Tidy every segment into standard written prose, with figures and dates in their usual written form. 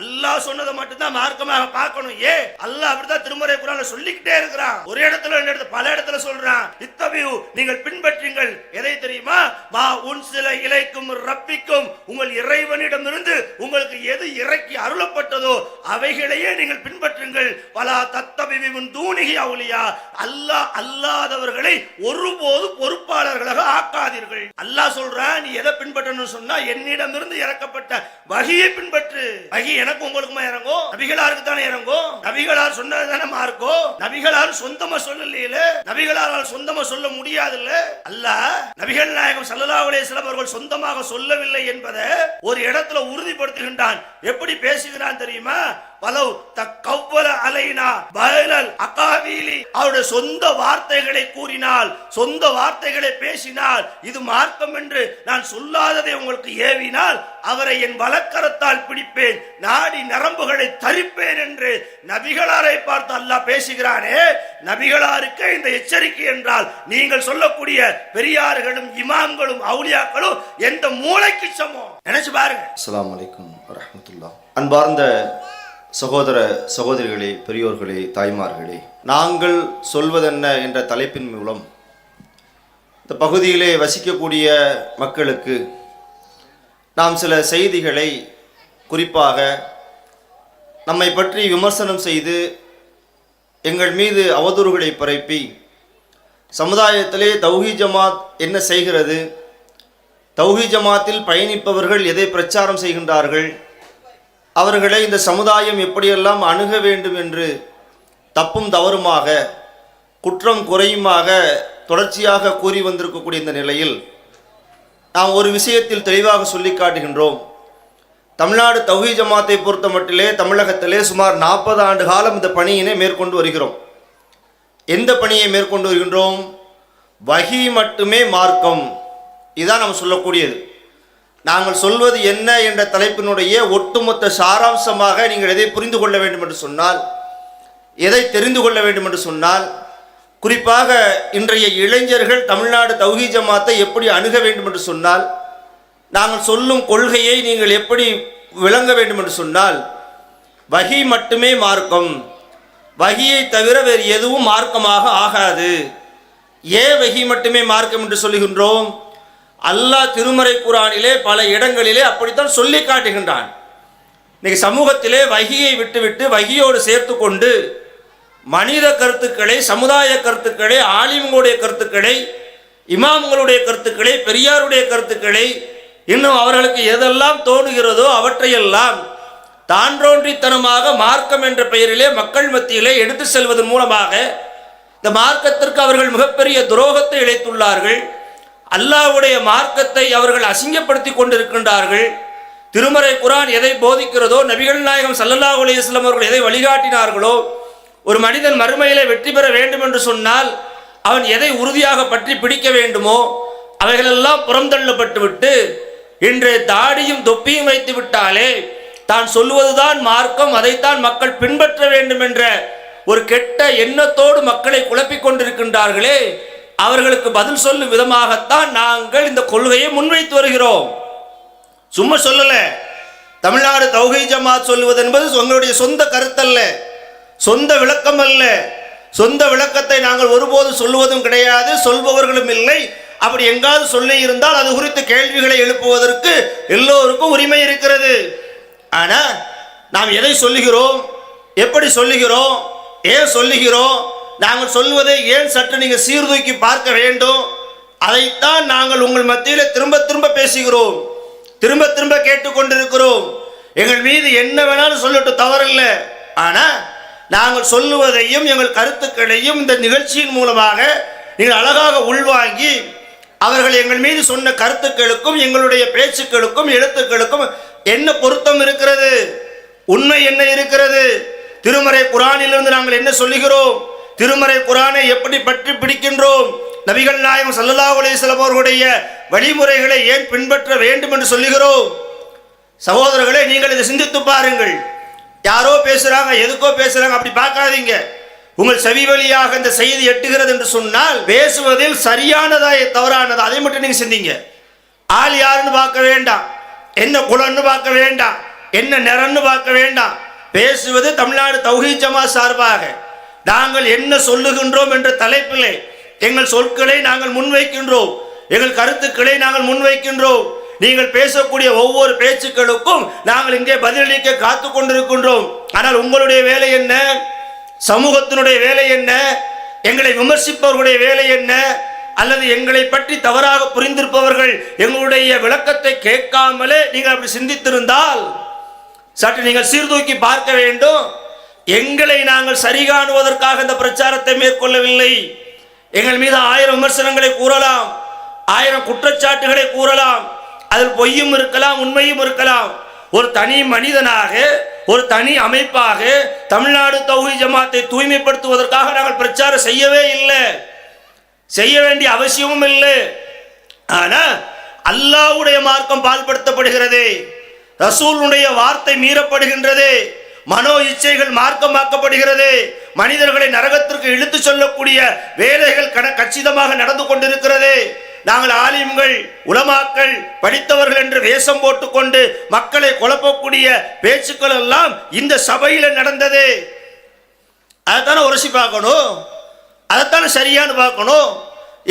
அல்லாஹ் சொன்னதை மட்டும் தான் மார்க்கமாக பார்க்கணும். அல்லாஹ் அப்படிதான் திருமறை குர்ஆன்ல சொல்லிக்கிட்டே இருக்கிறான். ஒரு இடத்துல ரெண்டு இடத்துல பல இடத்துல சொல்றான். இத்தபியு, நீங்கள் பின்பற்றுங்கள். எதை தெரியுமா? மா உன்சில இலைக்கும் ரப்பிக்கும், உங்கள் இறைவனிடமிருந்து உங்களுக்கு எது இறக்கி அருளப்பட்டதோ அவைகளையே நீங்கள் பின்பற்றுங்கள். வலா தத்தபியு மின் தூனிஹி அவுலியா, அல்லாஹ் அல்லாதவர்களை ஒருபோது பொறுப்பாளர்களாக ஆக்காதீர்கள். அல்லாஹ் சொல்றான், நீ எதை பின்பற்றணும்னு சொன்னா என்னிடமிருந்து இறக்கப்பட்ட வஹியை பின்பற்று. வஹி எனக்கு உங்களுக்குமா இறங்கும்? நபிகளாருக்கு தானே இறங்கும். நபிகளார் சொன்னது தானே மார்க்கோ. நபிகளார் சொந்தமா சொல்லலையில, நபிகளாரால் சொந்தமா சொல்ல முடியாதுல்ல. அல்லாஹ் நபிகள் நாயகம் ஸல்லல்லாஹு அலைஹி வஸல்லம் அவர்கள் சொந்தமாக சொல்லவில்லை என்பதை ஒரு இடத்துல உறுதிப்படுத்துகின்றான். எப்படி பேசுகிறான் தெரியுமா? பலவ் தக்கவ்வல அலைனா பைனல் அகாவீலி, அவருடைய சொந்த வார்த்தைகளை கூறினால், சொந்த வார்த்தைகளை பேசினால், இது மார்க்கம் என்று நான் சொல்லாததை உங்களுக்கு ஏவினால் அவரை என் வலக்கரத்தால் பிடிப்பேன், நாடி நரம்புகளை தரிப்பேன் என்று நபிகளாரை பார்த்து அல்லாஹ் பேசுகிறானே. நபிகளாருக்கு இந்த எச்சரிக்கை என்றால் நீங்கள் சொல்லக்கூடிய பெரியார்களும் இமாம்களும் அவுலியாக்களும் எந்த மூளைக்கு சமம் நினைச்சு பாருங்க. அஸ்ஸலாமு அலைக்கும் வரஹ்மத்துல்லாஹ். அன்பார்ந்த சகோதர சகோதரிகளே, பெரியோர்களே, தாய்மார்களே, நாங்கள் சொல்வதென்ன என்ற தலைப்பின் மூலம் இந்த பகுதியிலே வசிக்கக்கூடிய மக்களுக்கு நாம் சில செய்திகளை, குறிப்பாக நம்மை பற்றி விமர்சனம் செய்து எங்கள் மீது அவதூறுகளை பரப்பி சமுதாயத்திலே தௌஹீத் ஜமாத் என்ன செய்கிறது, தௌஹீத் ஜமாத்தில் பயணிப்பவர்கள் எதை பிரச்சாரம் செய்கின்றார்கள், அவர்களை இந்த சமுதாயம் எப்படியெல்லாம் அணுக வேண்டும் என்று தப்பும் தவறுமாக, குற்றம் குறையுமாக தொடர்ச்சியாக கூறி வந்திருக்கக்கூடிய இந்த நிலையில் நாம் ஒரு விஷயத்தில் தெளிவாக சொல்லி காட்டுகின்றோம். தமிழ்நாடு தௌஹீத் ஜமாத்தை பொறுத்த மட்டிலே தமிழகத்திலே சுமார் 40 ஆண்டு காலம் இந்த பணியினை மேற்கொண்டு வருகிறோம். எந்த பணியை மேற்கொண்டு வருகின்றோம்? வஹி மட்டுமே மார்க்கம், இதுதான் நாம் சொல்லக்கூடியது. நாங்கள் சொல்வது என்ன என்ற தலைப்பினுடைய ஒட்டுமொத்த சாராம்சமாக நீங்கள் எதை புரிந்து கொள்ள வேண்டும் என்று சொன்னால், எதை தெரிந்து கொள்ள வேண்டும் என்று சொன்னால், குறிப்பாக இன்றைய இளைஞர்கள் தமிழ்நாடு தௌஹீத் ஜமாத்தை எப்படி அணுக வேண்டும் என்று சொன்னால், நாங்கள் சொல்லும் கொள்கையை நீங்கள் எப்படி விளங்க வேண்டும் என்று சொன்னால், வஹி மட்டுமே மார்க்கம், வஹியை தவிர வேறு எதுவும் மார்க்கமாக ஆகாது. ஏன் வஹி மட்டுமே மார்க்கம் என்று சொல்லுகின்றோம்? அல்லாஹ் திருமறை குர்ஆனிலே பல இடங்களிலே அப்படித்தான் சொல்லி காட்டுகின்றான். இன்னைக்கு சமூகத்திலே வஹியை விட்டுவிட்டு வஹியோடு சேர்த்து கொண்டு மனித கருத்துக்களை, சமுதாய கருத்துக்களை, ஆலிம்களுடைய கருத்துக்களை, இமாம்களுடைய கருத்துக்களை, பெரியாருடைய கருத்துக்களை, இன்னும் அவர்களுக்கு எதெல்லாம் தோணுகிறதோ அவற்றையெல்லாம் தான்றோன்றித்தனமாக மார்க்கம் என்ற பெயரிலே மக்கள் மத்தியிலே எடுத்து செல்வதன் மூலமாக இந்த மார்க்கத்திற்கு அவர்கள் மிகப்பெரிய துரோகத்தை இழைத்துள்ளார்கள். அல்லாஹ்வுடைய மார்க்கத்தை அவர்கள் அசிங்கப்படுத்தி கொண்டிருக்கின்றார்கள். திருமறை குர்ஆன் எதை போதிக்கிறதோ, நபிகள் நாயகம் ஸல்லல்லாஹு அலைஹி வஸல்லம் அவர்கள் எதை வழிகாட்டினார்களோ, ஒரு மனிதன் மறுமையிலே வெற்றி பெற வேண்டும் என்று சொன்னால் அவன் எதை உறுதியாக பற்றி பிடிக்க வேண்டுமோ அவைகளெல்லாம் புறந்தள்ளப்பட்டு விட்டு இன்று தாடியும் தொப்பியும் வைத்து விட்டாலே தான் சொல்லுவதுதான் மார்க்கம், அதைத்தான் மக்கள் பின்பற்ற வேண்டும் என்ற ஒரு கெட்ட எண்ணத்தோடு மக்களை குழப்பிக் கொண்டிருக்கின்றார்களே, அவர்களுக்கு பதில் சொல்லும் விதமாகத்தான் நாங்கள் இந்த கொள்கையை முன்வைத்து வருகிறோம். சும்மா சொல்லல. தமிழ்நாடு தௌஹீத் ஜமாத் சொல்லுவது என்பது உங்களுடைய சொந்த கருத்தல்ல, சொந்த விளக்கம் அல்ல. சொந்த விளக்கத்தை நாங்கள் ஒருபோது சொல்லுவதும் கிடையாது, சொல்பவர்களும் இல்லை. அப்படி எங்காவது சொல்லி இருந்தால் அது குறித்து கேள்விகளை எழுப்புவதற்கு எல்லோருக்கும் உரிமை இருக்கிறது. ஆனா நாம் எதை சொல்லுகிறோம், எப்படி சொல்லுகிறோம், ஏன் சொல்லுகிறோம், நாங்கள் சொல்வதை ஏன் சற்று நீங்கள் சீர்தூக்கி பார்க்க வேண்டும், அதைத்தான் நாங்கள் உங்கள் மத்தியில் திரும்ப திரும்ப பேசுகிறோம், திரும்ப திரும்ப கேட்டுக்கொண்டிருக்கிறோம். எங்கள் மீது என்ன வேணாலும் சொல்லட்டும், தவறில்லை. ஆனால் நாங்கள் சொல்லுவதையும் எங்கள் கருத்துக்களையும் இந்த நிகழ்ச்சியின் மூலமாக நீங்கள் அழகாக உள்வாங்கி அவர்கள் எங்கள் மீது சொன்ன கருத்துக்களுக்கும் எங்களுடைய பேச்சுக்களுக்கும் எழுத்துக்களுக்கும் என்ன பொருத்தம் இருக்கிறது, உண்மை என்ன இருக்கிறது, திருமறை குர்ஆனிலிருந்து நாங்கள் என்ன சொல்லுகிறோம், திருமறை குர்ஆனை எப்படி பற்றி பிடிக்கின்றோம், நபிகள் நாயகம் ஸல்லல்லாஹு அலைஹி வஸல்லம் அவர்களுடைய வழிமுறைகளை ஏன் பின்பற்ற வேண்டும் என்று சொல்லுகிறோம். சகோதரர்களே, நீங்கள் இதை சிந்தித்து பாருங்கள். யாரோ பேசுறாங்க, எதுக்கோ பேசுறாங்க, அப்படி பார்க்காதீங்க. உங்கள் செவி வழியாக இந்த செய்தி எட்டுகிறது என்று சொன்னால் பேசுவதில் சரியானதா தவறானதா அதை மட்டும் நீங்க சிந்திங்க. ஆள் யாருன்னு பார்க்க வேண்டாம், என்ன குலன்னு பார்க்க வேண்டாம், என்ன நிறன்னு பார்க்க வேண்டாம். பேசுவது தமிழ்நாடு தௌஹீத் ஜமாத் சார்பாக நாங்கள் என்ன சொல்லுகின்றோம் என்ற தலைப்பிலே எங்கள் சொற்களை நாங்கள் முன்வைக்கின்றோம், எங்கள் கருத்துக்களை நாங்கள் முன்வைக்கின்றோம். நீங்கள் பேசக்கூடிய ஒவ்வொரு பேச்சுக்களுக்கும் நாங்கள் இங்கே பதிலளிக்க காத்து கொண்டிருக்கின்றோம். ஆனால் உங்களுடைய வேலை என்ன? சமூகத்தினுடைய வேலை என்ன? எங்களை விமர்சிப்பவர்களுடைய வேலை என்ன? அல்லது எங்களை பற்றி தவறாக புரிந்திருப்பவர்கள் எங்களுடைய விளக்கத்தை கேட்காமலே நீங்கள் அப்படி சிந்தித்திருந்தால் சற்று நீங்கள் சீர்தூக்கி பார்க்க வேண்டும். எங்களை நாங்கள் சரி காணுவதற்காக இந்த பிரச்சாரத்தை மேற்கொள்ளவில்லை. எங்கள் மீது 1000 விமர்சனங்களை கூறலாம், 1000 குற்றச்சாட்டுகளை கூறலாம். அதில் பொய்யும் இருக்கலாம், உண்மையும் இருக்கலாம். ஒரு தனி மனிதனாக, ஒரு தனி அமைப்பாக தமிழ்நாடு தௌஹீத் ஜமாத்தை தூய்மைப்படுத்துவதற்காக நாங்கள் பிரச்சாரம் செய்யவே இல்லை, செய்ய வேண்டிய அவசியமும் இல்லை. ஆனா அல்லாஹ்வுடைய மார்க்கம் பால்படுத்தப்படுகிறது, ரசூலுடைய வார்த்தை மீறப்படுகின்றது, மனோ இச்சைகள் மார்க்கமாக்கப்படுகிறது, மனிதர்களை நரகத்திற்கு இழுத்து சொல்லக்கூடிய வேலைகள் கச்சிதமாக நடந்து கொண்டிருக்கிறது. நாங்கள் ஆலிம்கள், உலமாக்கள், படித்தவர்கள் என்று வேஷம் போட்டுக்கொண்டு மக்களை குழப்பக்கூடிய பேச்சுக்கள் எல்லாம் இந்த சபையில நடந்தது. அதைத்தானே உரசி பார்க்கணும், அதைத்தானே சரியானு பார்க்கணும்.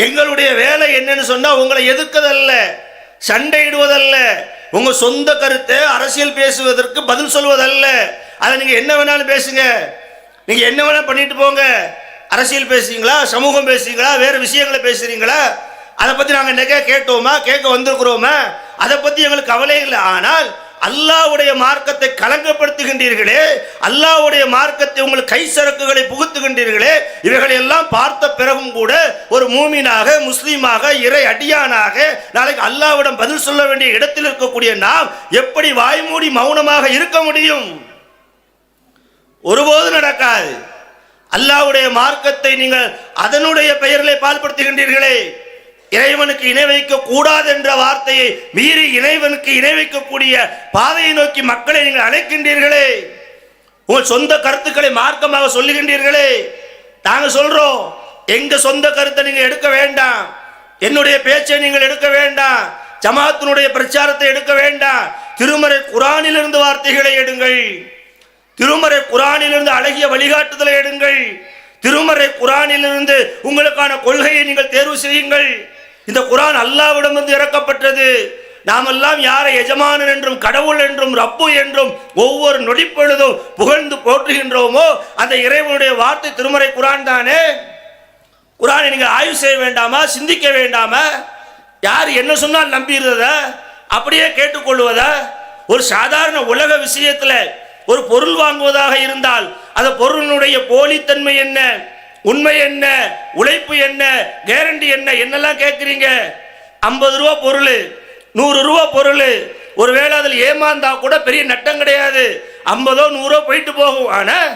எங்களுடைய வேலை என்னன்னு சொன்னா உங்களை எதிர்க்கதல்ல, சண்டையிடுவதல்ல, உங்க சொந்த கருத்தை அரசியல் பேசுவதற்கு பதில் சொல்வதல்ல. அதை நீங்க என்ன வேணாலும் பேசுங்க, நீங்க என்ன வேணாலும் பண்ணிட்டு போங்க. அரசியல் பேசுறீங்களா, சமூகம் பேசுறீங்களா, வேற விஷயங்களை பேசுறீங்களா, அதை பத்தி நாங்க என்ன கேட்டோமா, கேட்க வந்திருக்கிறோமா, அதை பத்தி எங்களுக்கு கவலை இல்லை. ஆனால் அல்லாஹ்வுடைய மார்க்கத்தை களங்கப்படுத்துகின்றீர்களே, அல்லாஹ்வுடைய மார்க்கத்தை உங்கள் கை சரக்குகளை புகுத்துகின்றீர்களே, இவைகளை எல்லாம் பார்த்த பிறகும் கூட ஒரு மூமினாக, முஸ்லீமாக, இறை அடியானாக நாளைக்கு அல்லாஹ்விடம் பதில் சொல்ல வேண்டிய இடத்தில் இருக்கக்கூடிய நாம் எப்படி வாய்மூடி மௌனமாக இருக்க முடியும்? ஒருபோது நடக்காது. அல்லாஹ்வுடைய மார்க்கத்தை நீங்கள் அதனுடைய பெயரிலே பால்படுத்துகின்றீர்களே, இறைவனுக்கு இணை வைக்க கூடாது என்ற வார்த்தையை மீறி இறைவனுக்கு இணை வைக்கக்கூடிய பாதையை நோக்கி மக்களை நீங்கள் அழைக்கின்றீர்களே, உங்கள் சொந்த கருத்துக்களை மார்க்கமாக சொல்லுகின்றீர்களே. நாங்க சொல்றோம், எங்க சொந்த கருத்தை நீங்க எடுக்க வேண்டாம், என்னுடைய பேச்சை நீங்கள் எடுக்க வேண்டாம், ஜமாத்தினுடைய பிரச்சாரத்தை எடுக்க வேண்டாம். திருமறை குர்ஆனிலிருந்து வார்த்தைகளை எடுங்கள், திருமறை குர்ஆனிலிருந்து அழகிய வழிகாட்டுதலை எடுங்கள், திருமறை குர்ஆனிலிருந்து உங்களுக்கான கொள்கையை நீங்கள் தேர்வு செய்யுங்கள். இந்த குர்ஆன் அல்லாஹ்விடமிருந்து இறக்கப்பட்டது. நாமெல்லாம் யாரை எஜமானன் என்றும் கடவுள் என்றும் ரப்பு என்றும் ஒவ்வொரு நொடிப்பொழுதும் புகழ்ந்து போற்றுகின்றோமோ அந்த இறைவனுடைய வார்த்தை திருமறை குர்ஆன் தானே. குர்ஆனை நீங்கள் ஆய்வு செய்ய வேண்டாமா, சிந்திக்க வேண்டாமா? யார் என்ன சொன்னால் நம்பிடுறதா, அப்படியே கேட்டுக்கொள்வதா? ஒரு சாதாரண உலக விஷயத்தில் ஒரு பொருள் வாங்குவதாக இருந்தால் அந்த பொருளினுடைய போலித்தன்மை என்ன, உண்மை என்ன, உழைப்பு என்ன, கேரண்டி என்ன, என்னெல்லாம் கேட்குறீங்க. 50 ரூபா பொருள், 100 ரூபா பொருள், ஒருவேளை அதில் ஏமாந்தா கூட பெரிய நட்டம் கிடையாது, 50 100 போயிட்டு போகும். ஆனால்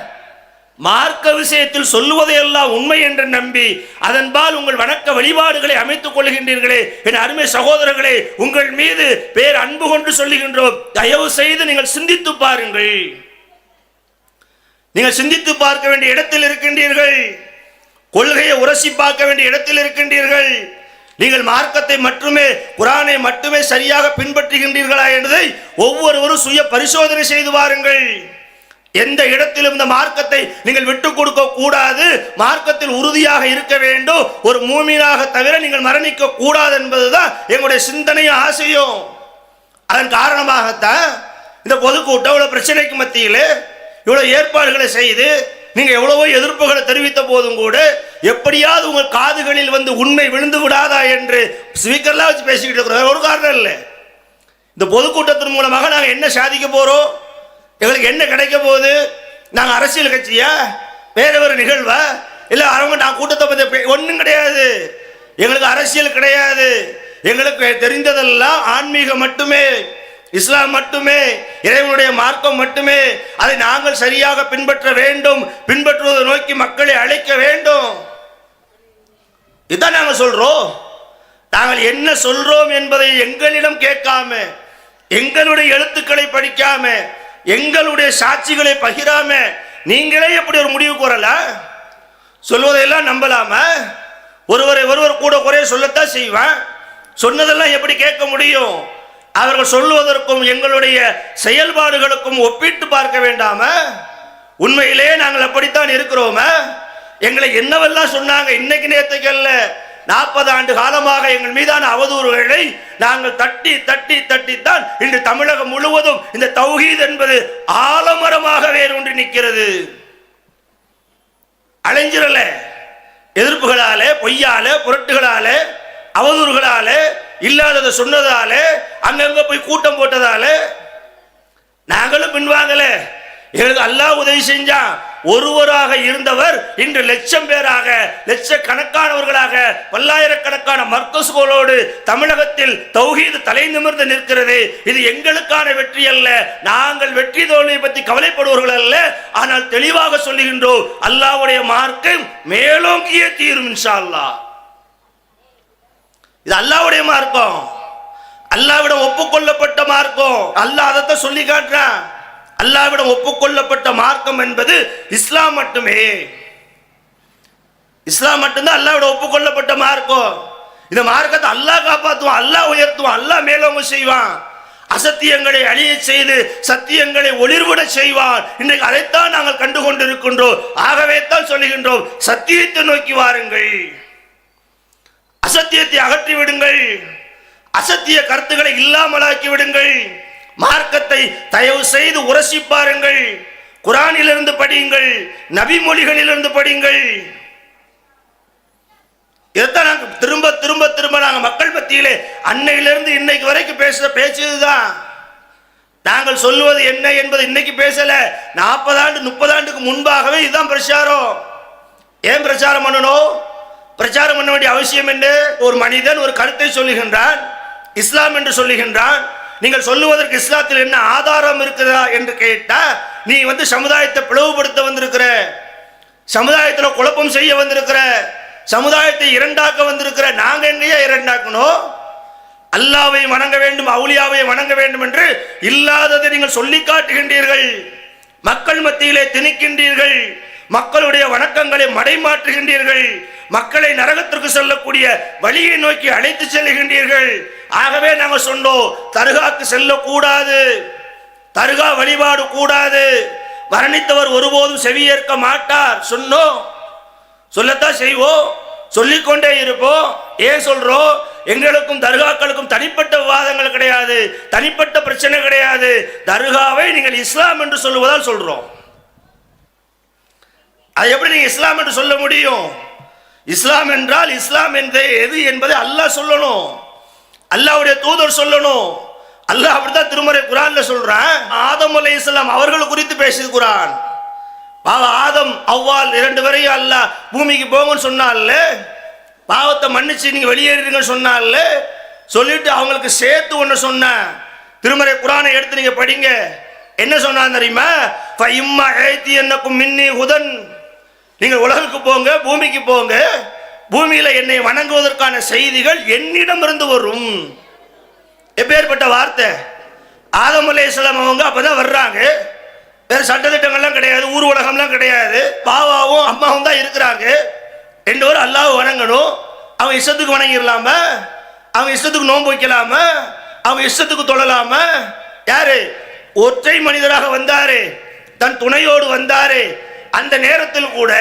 மார்க்க விஷயத்தில் சொல்லுவதையெல்லாம் உண்மை என்று நம்பி அதன்பால் உங்கள் வணக்க வழிபாடுகளை அமைத்துக் கொள்கின்றீர்களே என் அருமை சகோதரர்களே, உங்கள் மீது பேர் அன்பு கொண்டு சொல்லுகின்றோம். தயவு செய்து நீங்கள் சிந்தித்து பாருங்கள். நீங்கள் சிந்தித்து பார்க்க வேண்டிய இடத்தில் இருக்கின்றீர்கள், கொள்கையை உரசி பார்க்க வேண்டிய இடத்தில் இருக்கின்றீர்கள். நீங்கள் மார்க்கத்தை மட்டுமே, குர்ஆனை மட்டுமே சரியாக பின்பற்றுகின்றீர்களா என்பதை ஒவ்வொருவரும் சுய பரிசோதனை செய்து பாருங்கள். எந்த இடத்திலும் இந்த மார்க்கத்தை நீங்கள் விட்டுக் கொடுக்க கூடாது, மார்க்கத்தில் உறுதியாக இருக்க வேண்டும், ஒரு மூமினாக தவிர நீங்கள் மரணிக்க கூடாது என்பதுதான் எங்களுடைய சிந்தனையும் ஆசையும். அதன் காரணமாகத்தான் இந்த பொதுக்கூட்டம் இவ்வளவு பிரச்சனைக்கு மத்தியில் இவ்வளவு ஏற்பாடுகளை செய்து நீங்க எவ்வளவோ எதிர்ப்புகளை தெரிவித்த போதும் கூட எப்படியாவது உங்கள் காதுகளில் வந்து உண்மை விழுந்து விடாதா என்று ஸ்பீக்கர்லாம் வச்சு பேசிக்கிட்டு இருக்கிறோம். ஒரு காரணம் இல்லை, இந்த பொதுக்கூட்டத்தின் மூலமாக நாங்கள் என்ன சாதிக்க போறோம், எங்களுக்கு என்ன கிடைக்க போகுது? நாங்கள் அரசியல் கட்சியா, வேற ஒரு நிகழ்வா, இல்லை அவங்க நான் கூட்டத்தை பற்றி ஒன்றும் கிடையாது. எங்களுக்கு அரசியல் கிடையாது. எங்களுக்கு தெரிந்ததெல்லாம் ஆன்மீகம் மட்டுமே, இஸ்லாம் மட்டுமே, இறைவனுடைய மார்க்கம் மட்டுமே. அதை நாங்கள் சரியாக பின்பற்ற வேண்டும், பின்பற்றுவதை நோக்கி மக்களை அழைக்க வேண்டும். இதான் நாங்கள் சொல்றோம். நாங்கள் என்ன சொல்றோம் என்பதை எங்களிடம் கேட்காம, எங்களுடைய எழுத்துக்களை படிக்காம, எங்களுடைய சாட்சிகளை பகிராம நீங்களே எப்படி ஒரு முடிவுக்கு வரல? சொல்வதையெல்லாம் நம்பலாம? ஒருவர் கூட குறைய சொல்லத்தான் செய்வேன், சொன்னதெல்லாம் எப்படி கேட்க முடியும்? அவர்கள் சொல்லுவதற்கும் எங்களுடைய செயல்பாடுகளுக்கும் ஒப்பிட்டு பார்க்க வேண்டாம? உண்மையிலே நாங்கள் அப்படித்தான் இருக்கிறோமா? எங்களை என்னவெல்லாம் சொன்னாங்க, இன்னைக்கு நேற்றுக்கல்ல 40 ஆண்டு காலமாக எங்கள் மீதான அவதூறுகளை நாங்கள் தட்டி தட்டி தட்டித்தான் இன்று தமிழகம் முழுவதும் இந்த தௌஹீத் என்பது ஆலமரமாக வேரூன்றி நிற்கிறது. அலைஞ்சிரல எதிர்ப்புகளாலே, பொய்யாலே, புரட்டுகளாலே, அவதூறுகளாலே, இல்லாததை சொன்னதாலே, அங்கங்க போய் கூட்டம் போட்டதாலே நாங்களும் பின்வாங்கல. எங்களுக்கு அல்லாஹ் உதவி செஞ்சான். ஒருவராக இருந்தவர் இன்று லட்சம் பேராக, லட்சக்கணக்கானவர்களாக, பல்லாயிரக்கணக்கான மர்கஸ்களோடு தமிழகத்தில் தௌஹீத் தலை நிமிர்ந்து நிற்கிறது. இது எங்களுக்கான வெற்றி அல்ல, நாங்கள் வெற்றி தோல்வியை பற்றி கவலைப்படுவர்கள் அல்ல. ஆனால் தெளிவாக சொல்லுகின்றோம், அல்லாஹ்வுடைய மார்க்கம் மேலோங்கியே தீரும் இன்ஷா அல்லாஹ். இது அல்லாஹ்வுடைய மார்க்கம், அல்லாஹ்விடம் ஒப்புக்கொள்ளப்பட்ட மார்க்கம். அல்லாஹ் அதைத்தான் சொல்லி காட்டுறான். அல்லாஹ்விடம் ஒப்புக்கொள்ளப்பட்ட மார்க்கம் என்பது இஸ்லாம் மட்டுமே. இஸ்லாம் மட்டும்தான் அல்லாஹ்விடம் ஒப்புக்கொள்ளப்பட்ட மார்க்கம். இந்த மார்க்கத்தை அல்லாஹ் காப்பாற்றுவான், அல்லாஹ் உயர்த்துவான், அல்லாஹ் மேலோங்க செய்வான். அசத்தியங்களை அழிய செய்து சத்தியங்களை ஒளிர்விட செய்வான். இன்றைக்கு அதைத்தான் நாங்கள் கண்டு கொண்டிருக்கின்றோம். ஆகவே தான் சொல்லுகின்றோம், சத்தியத்தை நோக்கி வாருங்கள், அசத்தியத்தை அகற்றி விடுங்கள், அசத்திய கருத்துக்களை இல்லாமலாக்கி விடுங்கள். மார்க்கத்தை தயவு செய்து உரசி பாருங்கள். குர்ஆனிலிருந்து படியுங்கள், நபி மொழிகளிலிருந்து படியுங்கள். இதைத்தான் நாங்கள் திரும்ப திரும்ப திரும்ப நாங்கள் மக்கள் மத்தியிலே அன்னையிலிருந்து இன்னைக்கு வரைக்கும் பேசுறதுதான். நாங்கள் சொல்லுவது என்ன என்பது இன்னைக்கு பேசல, 40 ஆண்டு 30 ஆண்டுக்கு முன்பாகவே இதுதான் பிரச்சாரம். ஏன் பிரச்சாரம் பண்ணணும்? பிரச்சாரம் பண்ண வேண்டிய அவசியம் என்ன? ஒரு மனிதன் ஒரு கருத்தை சொல்லுகின்றான், இஸ்லாம் என்று சொல்லுகின்றான். நீங்கள் சொல்லுவதற்கு இஸ்லாத்தில் என்ன ஆதாரம் இருக்குதா என்று கேட்டா, நீ சமுதாயத்தை பிளவுபடுத்த வந்திருக்கிற, சமுதாயத்தில் குழப்பம் செய்ய வந்திருக்கிற, சமுதாயத்தை இரண்டாக்க வந்திருக்கிற. நாங்க எங்கேயா இரண்டாக்கணும்? அல்லாவை வணங்க வேண்டும், அவுலியாவை வணங்க வேண்டும் என்று இல்லாததை நீங்கள் சொல்லி காட்டுகின்றீர்கள், மக்கள் மத்தியிலே திணிக்கின்றீர்கள், மக்களுடைய வணக்கங்களை மடைமாற்றுகின்றீர்கள், மக்களை நரகத்திற்கு செல்லக்கூடிய வழியை நோக்கி அழைத்து செல்கின்றீர்கள். ஆகவே நாங்கள் சொன்னோம், தர்காக்கு செல்லக்கூடாது, தர்கா வழிபாடு கூடாது, மரணித்தவர் ஒருபோதும் செவியேற்க மாட்டார் சொன்னோம். சொல்லத்தான் செய்வோம், சொல்லிக்கொண்டே இருப்போம். ஏன் சொல்றோம்? எங்களுக்கும் தர்காக்களுக்கும் தனிப்பட்ட விவாதங்கள் கிடையாது, தனிப்பட்ட பிரச்சனை கிடையாது. தர்காவை நீங்கள் இஸ்லாம் என்று சொல்லுவதால் சொல்றோம். அது எப்படி நீங்க இஸ்லாம் என்று சொல்ல முடியும்? இஸ்லாம் என்றால் இஸ்லாம் எது என்பதை அல்லாஹ் சொல்லணும், அல்லாஹ்வுடைய தூதர் சொல்லணும். அல்லாஹ் அப்படித்தான் திருமறை குர்ஆன்ல சொல்றான். ஆதம் அலைஹிஸ்ஸலாம் அவர்கள் குறித்து பேசுது குர்ஆன். ஆதம் அவ்வால் 2 பேரையும் அல்லாஹ் பூமிக்கு போங்கன்னு சொன்னால, பாவத்தை மன்னிச்சு நீங்க வெளியேறீங்கன்னு சொன்னால, சொல்லிட்டு அவங்களுக்கு சேர்த்து ஒன்று சொன்ன. திருமறை குர்ஆனை எடுத்து நீங்க படிங்க. என்ன சொன்னான் தெரியுமா? ஃபஇம்மா ஐதியன்னக்கும் மின்னி ஹுதன், நீங்கள் உலகுக்கு போங்க, பூமிக்கு போங்க, பூமியில என்னை வணங்குவதற்கான செய்திகள் என்னிடம் இருந்து வரும். எப்பேற்பட்ட வார்த்தை! ஆதம் அலைஹிஸ்ஸலாம் அவங்க அப்பதான் வர்றாங்க. வேற சட்டத்திட்டங்கள்லாம் கிடையாது, ஊர் உலகம்லாம் கிடையாது. பாவாவும் அம்மாவும் தான் இருக்கிறாங்க. 2 பேரும் அல்லாஹ்வை வணங்கணும். அவங்க இஷ்டத்துக்கு வணங்கிடலாம, அவங்க இஷ்டத்துக்கு நோன்பு வைக்கலாம, அவங்க இஷ்டத்துக்கு தொழலாம. யாரு? ஒற்றை மனிதராக வந்தாரு, தன் துணையோடு வந்தாரு. அந்த நேரத்தில் கூட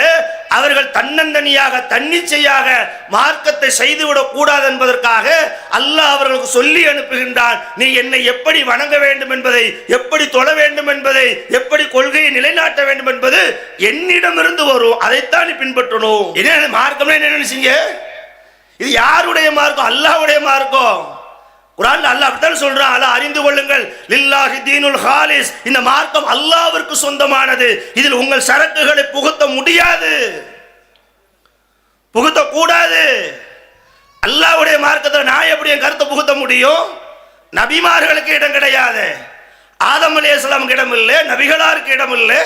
அவர்கள் தன்னந்தனியாக தன்னிச்சையாக மார்க்கத்தை செய்துவிடக் கூடாது என்பதற்காக அல்லாஹ் அவர்களுக்கு சொல்லி அனுப்புகின்றான். நீ என்னை எப்படி வணங்க வேண்டும் என்பதை, எப்படி தொழ வேண்டும் என்பதை, எப்படி கொள்கையை நிலைநாட்ட வேண்டும் என்பது என்னிடமிருந்து வரும். அதைத்தான் நீ பின்பற்றணும். என்ன மார்க்கம்னா என்ன நினைச்சீங்க? இது யாருடைய மார்க்கம்? அல்லாஹ்வுடைய மார்க்கம். குர்ஆன்ல அல்லாஹ் அப்படித்தான் சொல்றான், அல்லாஹ் அறிந்து கொள்ளுங்கள், லில்லாஹி தீனுல் ஹாலிஸ், இந்த மார்க்கம் அல்லாஹ்விற்கு சொந்தமானது, இதில் உங்கள் சரக்குகளை புகுத்த முடியாது, புகுத்த கூடாது. அல்லாஹ்வுடைய மார்க்கத்தில் நான் எப்படி என் கருத்தை புகுத்த முடியும்? நபிமார்களுக்கு இடம் கிடையாது, ஆதம் அலைஹிஸ்ஸலாமுக்கு இடம் இல்லை, நபிகளாருக்கு இடம் இல்லை,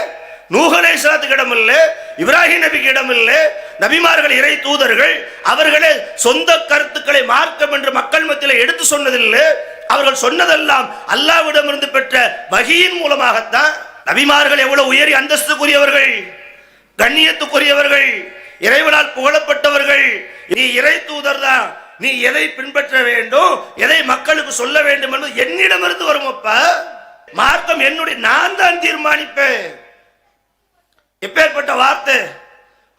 நூஹ் அலைஹிஸ்ஸலாத்துக்கு இடம் இல்லை, இப்ராஹிம் நபிக்கு இடம் இல்லை. நபிமார்கள் இறை தூதர்கள், அவர்களே சொந்த கருத்துக்களை மார்க்கம் என்று மக்கள் மத்தியில் எடுத்து சொன்னதில்லை. அவர்கள் சொன்னதெல்லாம் அல்லாஹ்விடமிருந்து பெற்ற வஹீயின் மூலமாகத்தான். நபிமார்கள் எவ்வளவு உயரிய அந்தஸ்துக்குரியவர்கள், கண்ணியத்துக்குரியவர்கள், இறைவனால் புகழப்பட்டவர்கள். நீ இறை தூதர் தான், நீ எதை பின்பற்ற வேண்டும், எதை மக்களுக்கு சொல்ல வேண்டும் என்பது என்னிடமிருந்து வரும். அப்ப மார்க்கம் என்னுடைய, நான் தான் தீர்மானிப்பேன். எப்பேற்பட்ட வார்த்தை